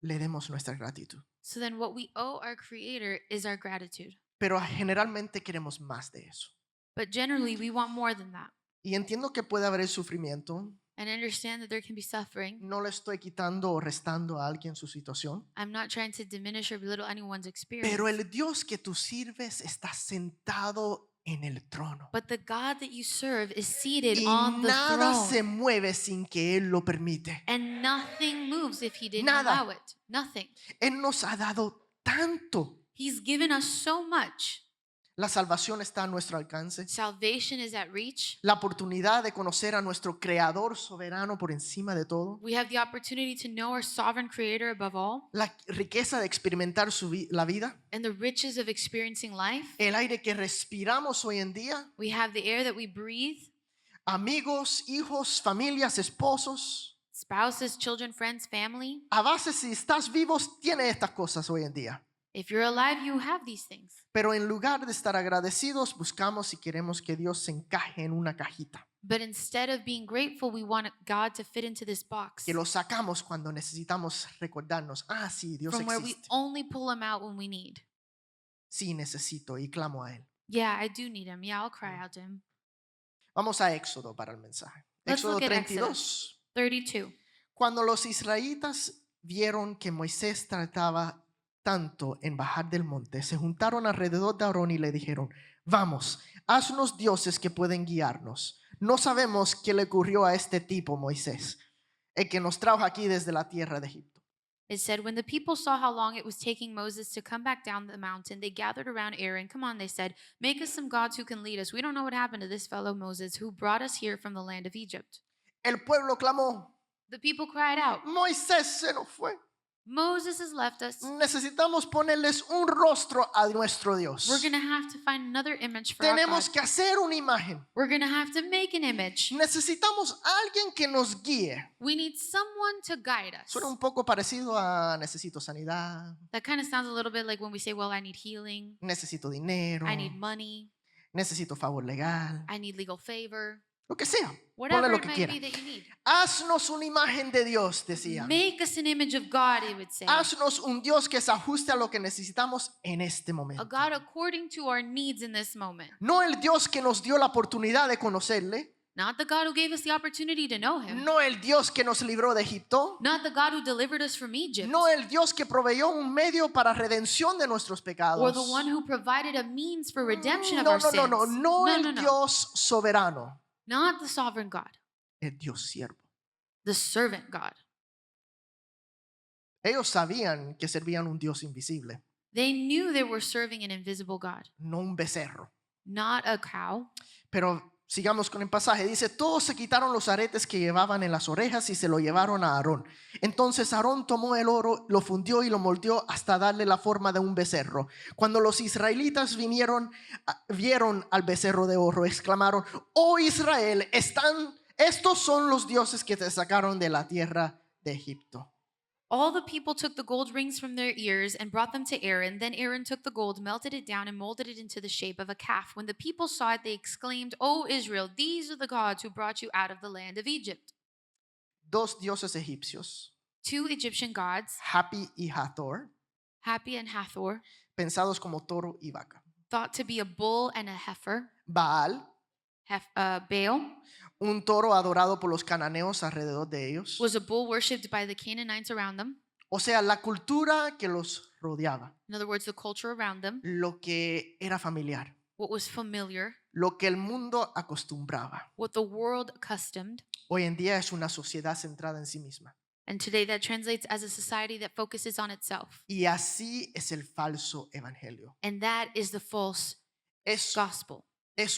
le demos nuestra gratitud. So then what we owe our creator is our gratitude. Pero generalmente queremos más de eso. But generally we want more than that. Y entiendo que puede haber sufrimiento. And I understand that there can be suffering. No le estoy quitando o restando a alguien su situación. I'm not trying to diminish or belittle anyone's experience. Pero el Dios que tú sirves está sentado en el trono. But the God that you serve is seated Y on the nada throne. se mueve sin que Él lo permite. And nothing moves if he didn't Nada. allow it. Nothing. Él nos ha dado tanto. He's given us so much. La salvación está a nuestro alcance. Salvation is at reach. La oportunidad de conocer a nuestro Creador soberano por encima de todo. We have the opportunity to know our sovereign creator above all, La riqueza de experimentar la vida. and the riches of experiencing life. El aire que respiramos hoy en día. We have the air that we breathe, Amigos, hijos, familias, esposos. spouses, children, friends, family. A base, si estás vivos, tiene estas cosas hoy en día. If you're alive, you have these things. Pero en lugar de estar agradecidos, buscamos y queremos que Dios se encaje en una cajita. But instead of being grateful, we want God to fit into this box Que lo sacamos cuando necesitamos recordarnos. Ah, sí, Dios from where we existe. only pull him out when we need. Sí, necesito y clamo a Él. Yeah, I do need him. Yeah, I'll cry out to him. Vamos a Éxodo para el mensaje. Let's Éxodo look at 32. 32. Cuando los israelitas vieron que Moisés trataba tanto en bajar del monte, se juntaron alrededor de Aarón y le dijeron: vamos, haznos dioses que pueden guiarnos. No sabemos qué le ocurrió a este tipo, Moisés, el que nos trajo aquí desde la tierra de Egipto. It said, when the people saw how long it was taking Moses to come back down the mountain, they gathered around Aaron. Come on, they said, make us some gods who can lead us. We don't know what happened to this fellow Moses who brought us here from the land of Egypt. El pueblo clamó: The people cried out, Moisés se nos fue. Moses has left us. Necesitamos ponerles un rostro a nuestro Dios. We're going to have to find another image for our Tenemos God. que hacer una imagen. We're going to have to make an image. Necesitamos alguien que nos guíe. We need someone to guide us. Suena un poco parecido a necesito sanidad, That kind of sounds a little bit like when we say, well, I need healing, necesito dinero, I need money, necesito favor legal, I need legal favor, lo que sea. Ponle whatever lo it que might quiera. be that you need. Haznos una imagen de Dios, decía. Make us an image of God, he would say. Haznos un Dios que se ajuste a lo que necesitamos en este A momento. God according to our needs in this moment. No el Dios que nos dio la oportunidad de conocerle. Not the God who gave us the opportunity to know him. No el Dios que nos libró de Egipto. Not the God who delivered us from Egypt. No el Dios que proveyó un medio para redención de nuestros Or pecados. the one who provided a means for redemption of No, our no, sins. no, no, no el no. Dios soberano, Not the sovereign God. el Dios siervo. The servant God. Ellos sabían que servían un Dios invisible. They knew they were serving an invisible God, no un becerro. not a cow. Pero sigamos con el pasaje. Dice, todos se quitaron los aretes que llevaban en las orejas y se lo llevaron a Aarón. Entonces Aarón tomó el oro, lo fundió y lo moldeó hasta darle la forma de un becerro. Cuando los israelitas vieron al becerro de oro, exclamaron, oh Israel, estos son los dioses que te sacaron de la tierra de Egipto. All the people took the gold rings from their ears and brought them to Aaron. Then Aaron took the gold, melted it down, and molded it into the shape of a calf. When the people saw it, they exclaimed, O Israel, these are the gods who brought you out of the land of Egypt. Dos dioses egipcios, Two Egyptian gods, Hapi y Hathor, Hapi and Hathor, pensados como toro y vaca. thought to be a bull and a heifer. Baal, Baal un toro adorado por los cananeos alrededor de ellos. was a bull worshipped by the Canaanites around them. O sea, la cultura que los rodeaba, In other words, the culture around them, lo que era familiar, what was familiar, lo que el mundo acostumbraba. what the world accustomed. Hoy en día es una sociedad centrada en sí misma. And today that translates as a society that focuses on itself. Y así es el falso evangelio. And that is the false Es gospel.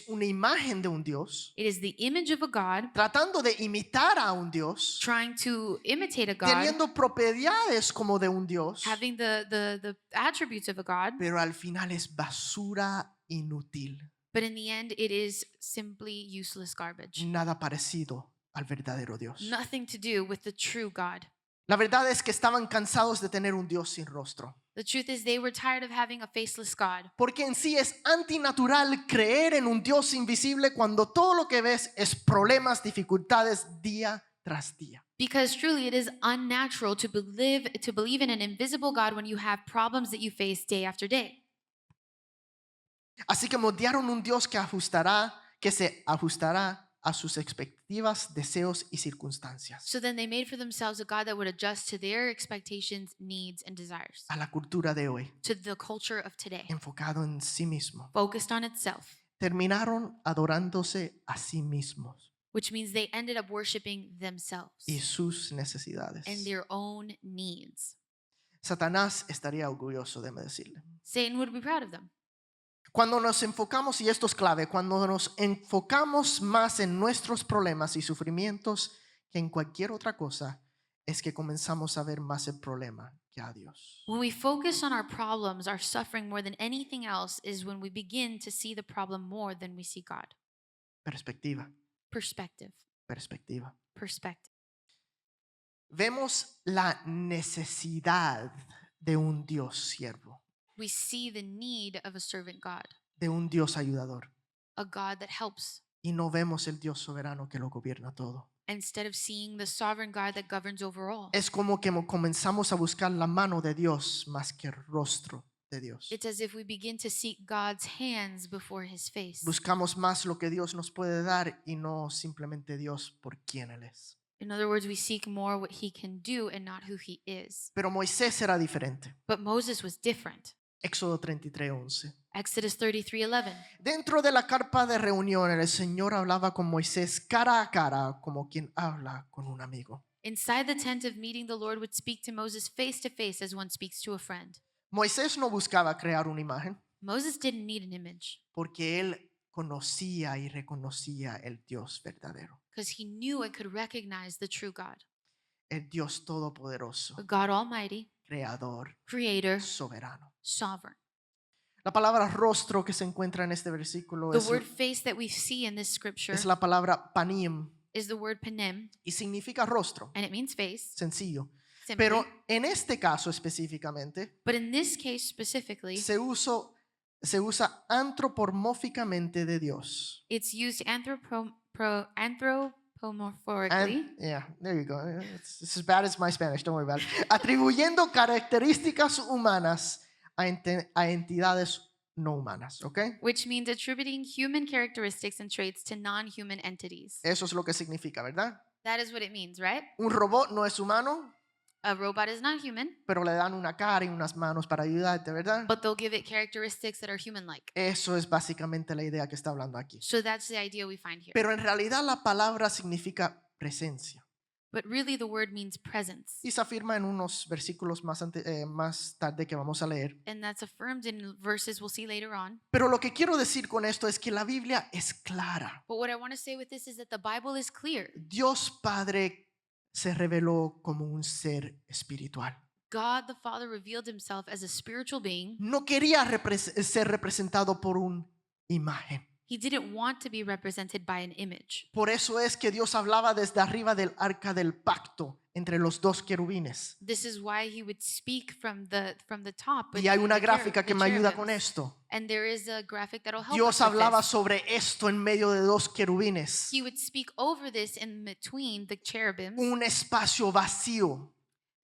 una imagen de un Dios It is the image of a God tratando de imitar a un Dios, trying to imitate a God, teniendo propiedades como de un Dios, having the attributes of a God, pero al final es basura inútil, but in the end it is simply useless garbage. nada parecido al verdadero Dios. Nothing to do with the true God. La verdad es que estaban cansados de tener un Dios sin rostro, The truth is they were tired of having a faceless God. porque en sí es antinatural creer en un Dios invisible cuando todo lo que ves es problemas, dificultades día tras día. Because truly it is unnatural to believe in an invisible God when you have problems that you face day after day. Así que moldearon un Dios que se ajustará a sus expectativas, deseos y circunstancias, So then they made for themselves a God that would adjust to their expectations, needs, and desires, a la cultura de hoy, to the culture of today, enfocado en sí mismo. focused on itself, Terminaron adorándose a sí mismos which means they ended up worshiping themselves y sus necesidades. and their own needs. Satanás estaría orgulloso, déjeme decirle. Satan would be proud of them. Cuando nos enfocamos, y esto es clave, cuando nos enfocamos más en nuestros problemas y sufrimientos que en cualquier otra cosa, es que comenzamos a ver más el problema que a Dios. When we focus on our problems, our suffering more than anything else is when we begin to see the problem more than we see God. Perspectiva, Perspective. perspectiva. Perspective. Vemos la necesidad de un Dios siervo, We see the need of a servant God, de un Dios ayudador, a God that helps, y no vemos el Dios soberano que lo gobierna todo. instead of seeing the sovereign God that governs over all. Es como que comenzamos a buscar la mano de Dios más que el rostro de Dios. It's as if we begin to seek God's hands before his face. Buscamos más lo que Dios nos puede dar y no simplemente Dios por quien Él es. In other words, we seek more what he can do and not who he is. Pero Moisés era diferente. But Moses was different. Éxodo 33:11. Exodus 33:11. Dentro de la carpa de reunión, el Señor hablaba con Moisés cara a cara, como quien habla con un amigo. Inside the tent of meeting, the Lord would speak to Moses face to face as one speaks to a friend. Moisés no buscaba crear una imagen Moses didn't need an image porque él conocía y reconocía el Dios verdadero, because he knew and could recognize the true God, el Dios todopoderoso, the God Almighty, creador, creator, soberano. sovereign. La palabra rostro que se encuentra en este versículo The word face that we see in this scripture es la palabra panim is the word panim, y significa rostro, and it means face, sencillo. simply. Pero en este caso específicamente But in this case specifically, se usa antropomórficamente de Dios. it's used anthropomorphically. Yeah, there you go. It's as bad as my Spanish, don't worry about it. Atribuyendo características humanas a entidades no humanas, ¿ok? Which means attributing human characteristics and traits to non-human entities. Eso es lo que significa, ¿verdad? That is what it means, right? Un robot no es humano, A robot is not human, pero le dan una cara y unas manos para ayudarte, ¿verdad? but they'll give it characteristics that are human-like. Eso es básicamente la idea que está hablando aquí. So that's the idea we find here. Pero en realidad la palabra significa presencia. but really the word means presence. Y se afirma en unos versículos más tarde que vamos a leer. And that's affirmed in verses we'll see later on. Pero lo que quiero decir con esto es que la Biblia es clara. But what I want to say with this is that the Bible is clear. Dios Padre se reveló como un ser espiritual. God the Father revealed himself as a spiritual being. No quería ser representado por una imagen. He didn't want to be represented by an image. Por eso es que Dios hablaba desde arriba del arca del pacto entre los dos querubines. This is why he would speak from the top. Y hay between una the gráfica que the me ayuda con cherubims. esto. And there is a graphic that'll help Dios us with hablaba this. sobre esto en medio de dos querubines. He would speak over this in between the cherubims. Un espacio vacío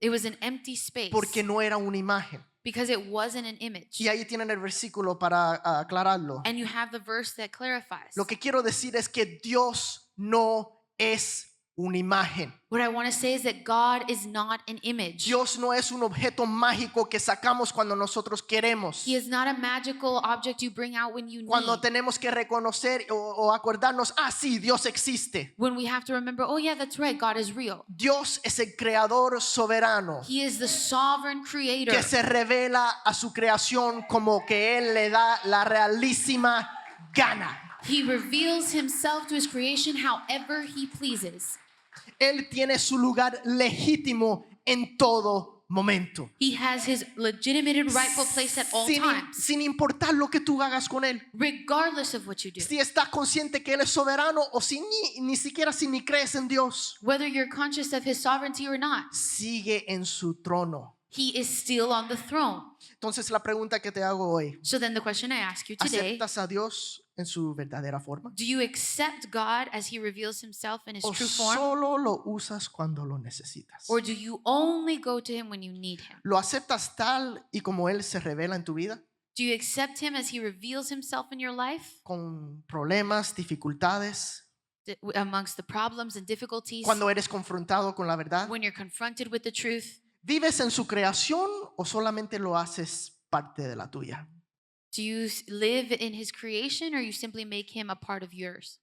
It was an empty space porque no era una imagen. because it wasn't an image. Y ahí tienen el versículo para aclararlo. And you have the verse that clarifies. Lo que quiero decir es que Dios no es una imagen. What I want to say is that God is not an image. Dios no es un objeto mágico que sacamos cuando nosotros queremos. He is not a magical object you bring out when you Cuando need. tenemos que reconocer o acordarnos, sí, Dios existe. When we have to remember, oh yeah, that's right, God is real. Dios es el creador soberano He is the sovereign creator que se revela a su creación como que Él le da la realísima gana. He reveals himself to his creation however he pleases. Él tiene su lugar legítimo en todo momento. He has his legitimate and rightful place at all times, Sin importar lo que tú hagas con Él. regardless of what you do. Si estás consciente que Él es soberano o si ni siquiera si ni crees en Dios, Whether you're conscious of his sovereignty or not, sigue en su trono. he is still on the throne. Entonces la pregunta que te hago hoy, So then the question I ask you today, ¿aceptas a Dios en su verdadera forma? do you accept God as he reveals himself in his ¿O true form? solo lo usas cuando lo necesitas? Or do you only go to him when you need him? ¿Lo aceptas tal y como Él se revela en tu vida? Do you accept him as he reveals himself in your life? ¿Con problemas, dificultades? Amongst the problems and difficulties, ¿Cuando eres confrontado con la verdad? when you're confronted with the truth? ¿Vives en su creación o solamente lo haces parte de la tuya? Do you live in his creation or you simply make him a part of yours?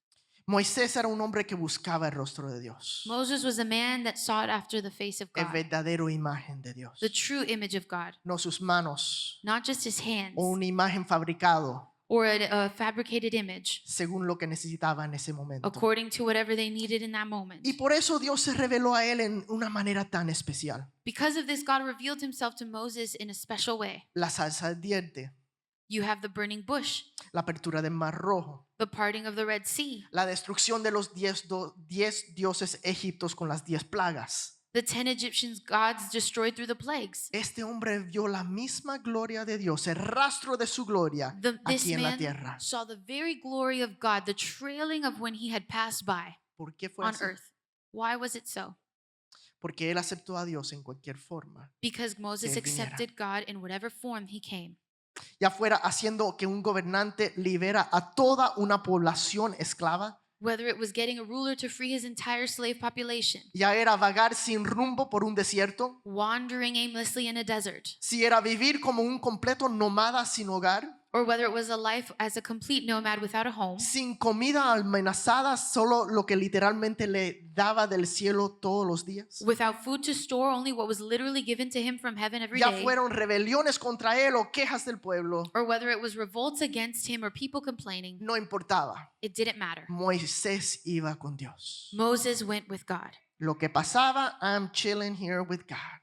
Moisés era un hombre que buscaba el rostro de Dios, Moses was a man that sought after the face of el God, verdadero imagen de Dios, the true image of God, no sus manos not just his hands o una imagen fabricado or a fabricated image según lo que necesitaba en ese momento. according to whatever they needed in that moment. Y por eso Dios se reveló a él en una manera tan especial. Because of this, God revealed himself to Moses in a special way. La salsa ardiente, You have the burning bush, la apertura del Mar Rojo, the parting of the Red Sea, la destrucción de los 10 dioses egipcios con las 10 plagas. the 10 Egyptian gods destroyed through the plagues. Este hombre vio la misma gloria de Dios, el rastro de su gloria This aquí en la man tierra. saw the very glory of God, the trailing of when he had passed by ¿Por qué fue on así? earth. Why was it so? Porque él aceptó a Dios en cualquier forma, Because Moses Que viniera. accepted God in whatever form he came. ya fuera haciendo que un gobernante libera a toda una población esclava, Whether it was getting a ruler to free his entire slave population, ya era vagar sin rumbo por un desierto, wandering aimlessly in a desert, si era vivir como un completo nómada sin hogar, or whether it was a life as a complete nomad without a home, sin comida amenazada, solo lo que literalmente le daba del cielo todos los días. without food to store, only what was literally given to him from heaven every Ya day, fueron rebeliones contra él o quejas del pueblo, or whether it was revolts against him or people complaining, no importaba. it didn't matter. Moisés iba con Dios. Moses went with God. Lo que pasaba, I'm chilling here with God.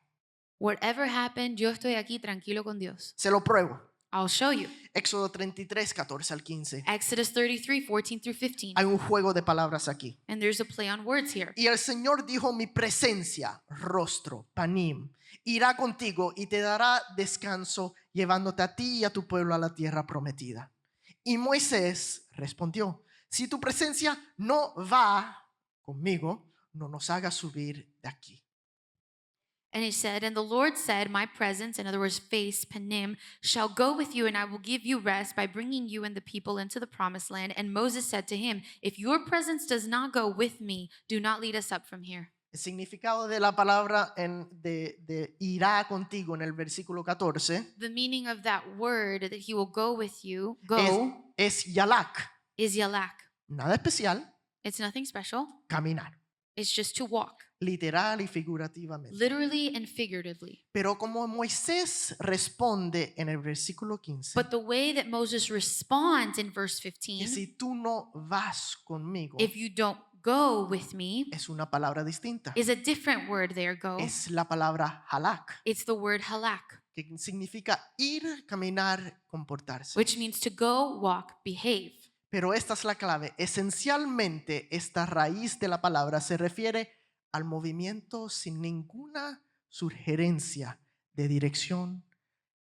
Whatever happened, yo estoy aquí tranquilo con Dios. Se lo pruebo. I'll show you. Éxodo 33, 14 al 15. Exodus 33, 14 through 15. Hay un juego de palabras aquí. And there's a play on words here. Y el Señor dijo, mi presencia, rostro, panim, irá contigo y te dará descanso, llevándote a ti y a tu pueblo a la tierra prometida. Y Moisés respondió, si tu presencia no va conmigo, no nos hagas subir de aquí. And he said, and the Lord said, my presence, in other words, face, panim, shall go with you, and I will give you rest by bringing you and the people into the promised land. And Moses said to him, if your presence does not go with me, do not lead us up from here. El significado de la palabra de irá contigo en el versículo 14 The meaning of that word, that he will go with you, go, es yalak. is yalak. Nada especial, It's nothing special. caminar. It's just to walk. literal y figurativamente. literally and figuratively. Pero como Moisés responde en el versículo 15, But the way that Moses responds in verse que 15, si tú no vas conmigo, if you don't go with me, es una palabra distinta. is a different word there, go. Es la palabra halak, It's the word halak, que significa ir, caminar, comportarse. which means to go, walk, behave. Pero esta es la clave. Esencialmente, esta raíz de la palabra se refiere al movimiento sin ninguna sugerencia de dirección,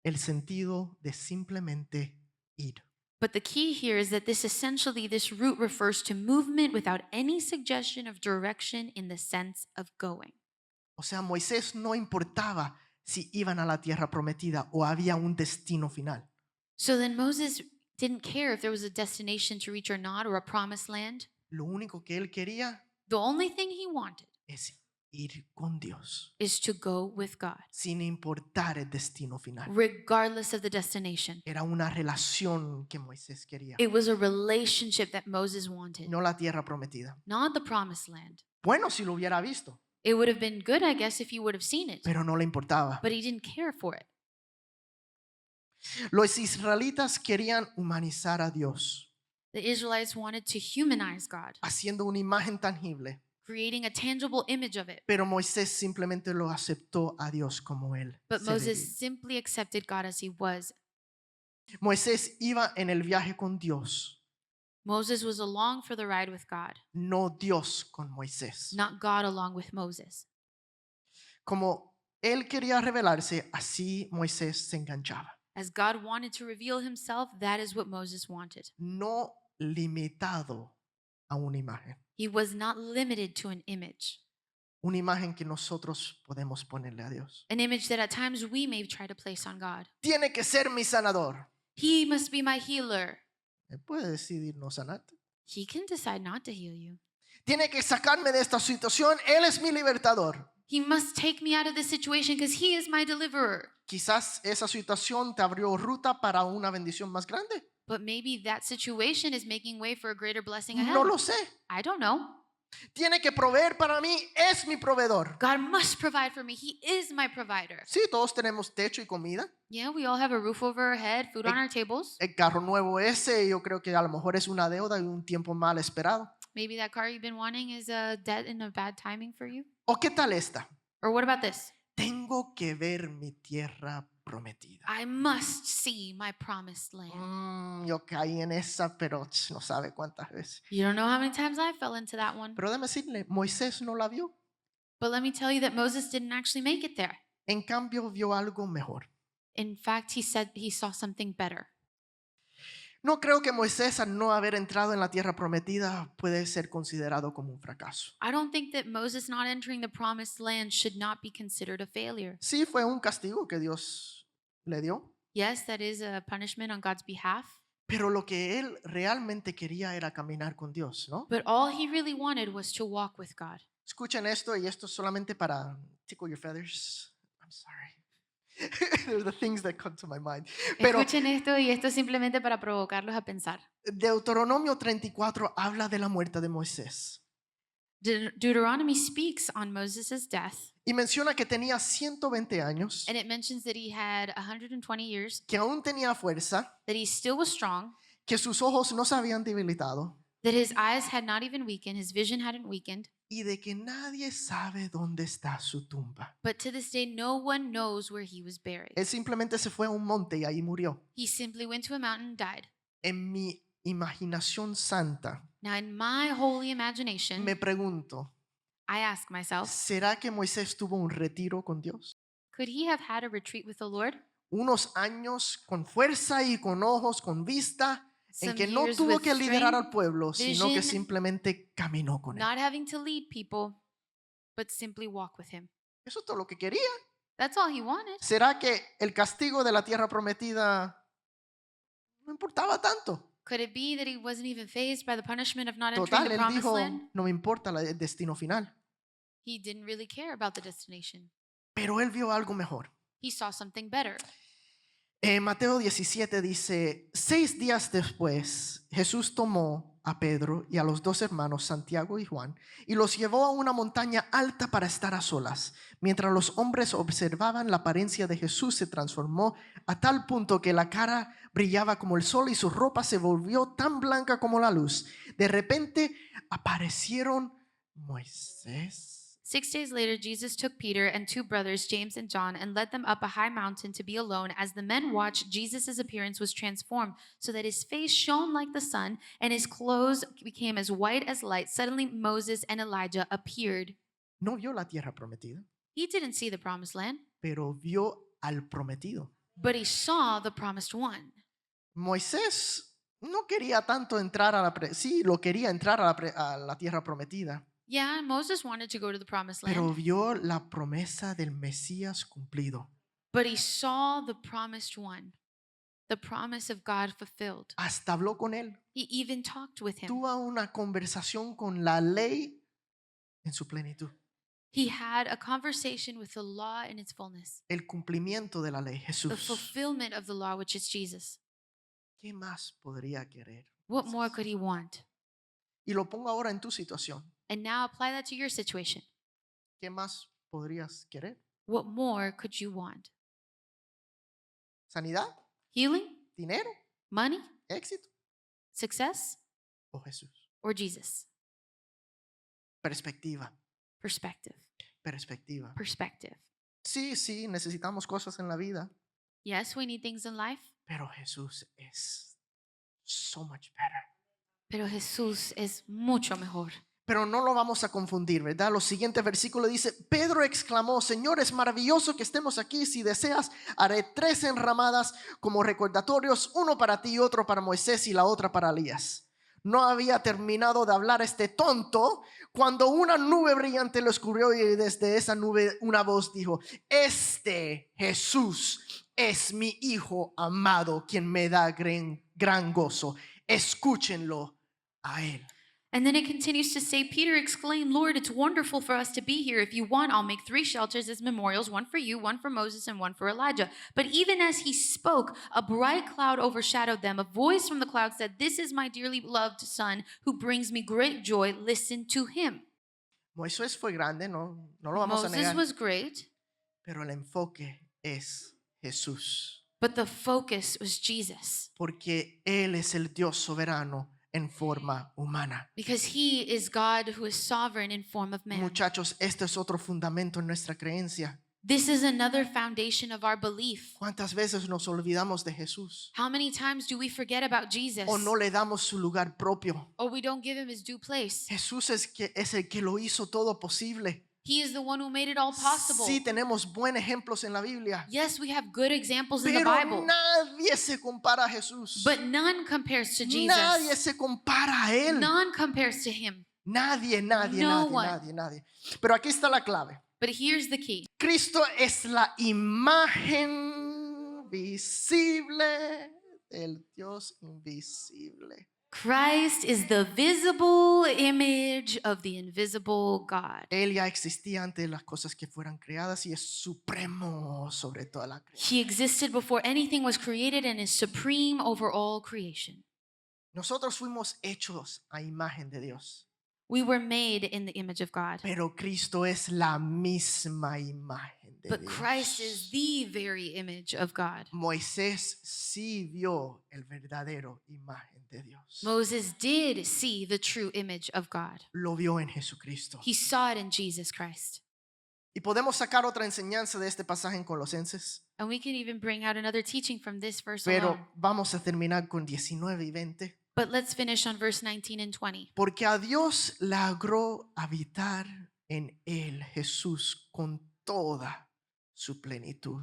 el sentido de simplemente ir. But the key here is that this root refers to movement without any suggestion of direction in the sense of going. O sea, Moisés no importaba si iban a la tierra prometida o había un destino final. So then Moses didn't care if there was a destination to reach or not, or a promised land. Lo único que él quería The only thing he wanted es ir con Dios, is to go with God, sin importar el destino final. regardless of the destination. Era una relación que Moisés quería, It was a relationship that Moses wanted, no la tierra prometida. not the promised land. Bueno, si lo hubiera visto, It would have been good, I guess, if he would have seen it, pero no le importaba. but he didn't care for it. Los israelitas querían humanizar a Dios, The Israelites wanted to humanize God, haciendo una imagen tangible, creating a tangible image of it. pero Moisés simplemente lo aceptó a Dios como él. But se Moses veía. simply accepted God as he was. Moisés iba en el viaje con Dios, Moses was along for the ride with God, no Dios con Moisés. not God along with Moses. Como él quería revelarse, así Moisés se enganchaba. As God wanted to reveal himself, that is what Moses wanted. No limitado a una imagen. He was not limited to an image, Una imagen que nosotros podemos ponerle a Dios. an image that at times we may try to place on God. Tiene que ser mi sanador. He must be my healer. Él puede decidir no sanarte. He can decide not to heal you. Tiene que sacarme de esta situación. Él es mi libertador. He must take me out of this situation because he is my deliverer. Quizás esa situación te abrió ruta para una bendición más grande. But maybe that situation is making way for a greater blessing ahead. No lo sé. I don't know. Tiene que proveer para mí. Es mi proveedor. God must provide for me. He is my provider. Sí, todos tenemos techo y comida. Yeah, we all have a roof over our head, food on our tables. El carro nuevo ese, yo creo que a lo mejor es una deuda y un tiempo mal esperado. Maybe that car you've been wanting is a debt and a bad timing for you. ¿O qué tal esta? Or what about this? Tengo que ver mi tierra prometida. I must see my promised land. Yo caí en esa, pero no sabe cuántas veces. You don't know how many times I fell into that one. Pero déjame decirle, Moisés no la vio. But let me tell you that Moses didn't actually make it there. En cambio, vio algo mejor. In fact, he said he saw something better. No creo que Moisés, al no haber entrado en la tierra prometida, puede ser considerado como un fracaso. I don't think that Moses not entering the promised land should not be considered a failure. Sí, fue un castigo que Dios le dio, Yes, that is a punishment on God's behalf. pero lo que él realmente quería era caminar con Dios, ¿no? But all he really wanted was to walk with God. Escuchen esto y esto es solamente para tickle your feathers. I'm sorry. They're the things that come to my mind. Pero Escuchen esto y esto es simplemente para provocarlos a pensar. Deuteronomio 34 habla de la muerte de Moisés Deuteronomy speaks on Moses' death, y menciona que tenía 120 años, and it mentions that he had 120 years, que aún tenía fuerza, that he still was strong, que sus ojos no se habían debilitado that his eyes had not even weakened, his vision hadn't weakened, y de que nadie sabe dónde está su tumba. but to this day no one knows where he was buried. Él simplemente se fue a un monte y ahí murió. He simply went to a mountain and died. En mi imaginación santa, Now, in my holy imagination, me pregunto, I ask myself, ¿será que Moisés tuvo un retiro con Dios? could he have had a retreat with the Lord? Unos años con fuerza y con ojos, con vista, en Some que no years tuvo with que liderar al strength, pueblo, sino que vision, simplemente caminó con él. not having to lead people, but simply walk with him. Eso es todo lo que quería. That's all he wanted. ¿Será que el castigo de la tierra prometida no importaba tanto? Could it be that he wasn't even fazed by the punishment of not entering Total, the él promised dijo, land? no me importa el destino final. He didn't really care about the destination. Pero él vio algo mejor. He saw something better. En Mateo 17 dice, 6 días después, Jesús tomó a Pedro y a los dos hermanos, Santiago y Juan, y los llevó a una montaña alta para estar a solas. Mientras los hombres observaban, la apariencia de Jesús se transformó a tal punto que la cara brillaba como el sol y su ropa se volvió tan blanca como la luz. De repente aparecieron Moisés. 6 days later, Jesus took Peter and two brothers, James and John, and led them up a high mountain to be alone. As the men watched, Jesus' appearance was transformed so that his face shone like the sun and his clothes became as white as light. Suddenly, Moses and Elijah appeared. No vio la tierra prometida, He didn't see the promised land, pero vio al prometido. but he saw the promised one. Moisés no quería tanto entrar sí, lo quería entrar a la tierra prometida, Yeah, Moses wanted to go to the promised pero land, vio la promesa del Mesías cumplido. but he saw the promised one, the promise of God fulfilled. Hasta habló con él, He even talked with him. tuvo una conversación con la ley en su plenitud, He had a conversation with the law in its fullness, el cumplimiento de la ley, the Jesús. fulfillment of the law, which is Jesus. ¿Qué más podría querer? What more could he want? Y lo pongo ahora en tu situación. And now apply that to your situation. ¿Qué más podrías querer? What more could you want? ¿Sanidad? Healing? ¿Dinero? Money? ¿Éxito? Success? ¿O Jesús? Or Jesus? Perspectiva, Perspective. perspectiva. Perspective. Sí, sí, necesitamos cosas en la vida, Yes, we need things in life, pero Jesús es so much better. pero Jesús es mucho mejor. Pero no lo vamos a confundir, ¿verdad? Los siguientes versículos dice, Pedro exclamó, Señor, es maravilloso que estemos aquí. Si deseas, haré 3 enramadas como recordatorios, uno para ti, otro para Moisés y la otra para Elías. No había terminado de hablar este tonto cuando una nube brillante lo cubrió y desde esa nube una voz dijo, este Jesús es mi Hijo amado, quien me da gran gozo. Escúchenlo a él. And then it continues to say, Peter exclaimed, Lord, it's wonderful for us to be here. If you want, I'll make 3 shelters as memorials, one for you, one for Moses, and one for Elijah. But even as he spoke, a bright cloud overshadowed them. A voice from the cloud said, This is my dearly loved son who brings me great joy. Listen to him. Moisés fue grande, no lo vamos a Moses negar, was great, pero el enfoque es Jesús, but the focus was Jesus porque Él es el Dios soberano en forma humana. because he is God who is sovereign in form of man. Muchachos, este es otro fundamento en nuestra creencia. This is another foundation of our belief. ¿Cuántas veces nos olvidamos de Jesús? How many times do we forget about Jesus? O no le damos su lugar propio. Or we don't give him his due place? Jesús es el que lo hizo todo posible. He is the one who made it all possible. Sí, tenemos buenos ejemplos en la Biblia, Yes, we have good examples in the pero Bible, nadie se compara a Jesús. but none compares to Nadie Jesus. se compara a Él. None compares to him. Nadie, No one. nadie. Pero aquí está la clave. But here's the key. Cristo es la imagen visible del Dios invisible. Christ is the visible image of the invisible God. Él ya existía antes de las cosas que fueran creadas y es supremo sobre toda la creación. He existed before anything was created and is supreme over all creation. Nosotros fuimos hechos a imagen de Dios, We were made in the image of God. pero Cristo es la misma imagen de But Dios. Christ is the very image of God. Moisés sí vio el verdadero imagen de Dios. Moses did see the true image of God. Lo vio en Jesucristo. He saw it in Jesus Christ. Y podemos sacar otra enseñanza de este pasaje en Colosenses, And we can even bring out another teaching from this verse pero alone. vamos a terminar con 19 y 20. But let's finish on verse 19 and 20. Porque a Dios le agradó habitar en él, Jesús, con toda su plenitud.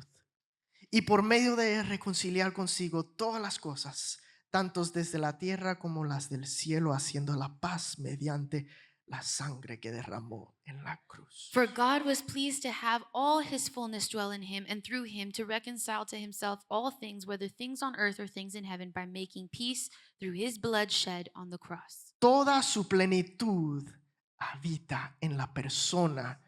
Y por medio de él reconciliar consigo todas las cosas, tanto desde la tierra como las del cielo, haciendo la paz mediante la sangre que derramó en la cruz. For God was pleased to have all his fullness dwell in him, and through him to reconcile to himself all things, whether things on earth or things in heaven, by making peace through his blood shed on the cross. Toda su plenitud habita en la persona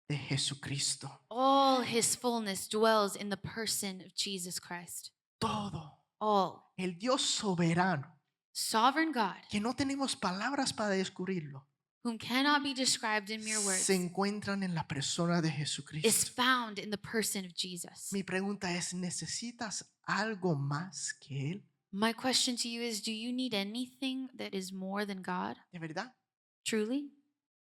de Jesucristo. All his fullness dwells in the person of Jesus Christ. todo, all, el Dios soberano, sovereign God, que no tenemos palabras para descubrirlo, whom cannot be described in mere words, se encuentran en la persona de is Jesucristo. found in the person of Jesus. Mi pregunta es, ¿necesitas algo más que Él? My question to you is, do you need anything that is more than God? ¿De verdad? Truly?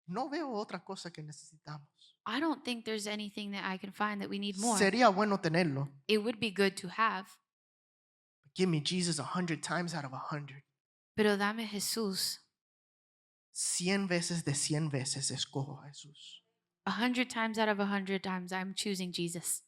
No veo otra cosa que necesitamos. I don't think there's anything that I can find that we need more. Sería bueno tenerlo. It would be good to have, Give me Jesus 100 times out of 100. pero dame Jesús. 100 veces de 100 veces escojo a Jesús. 100 times out of 100 times, I'm choosing Jesus.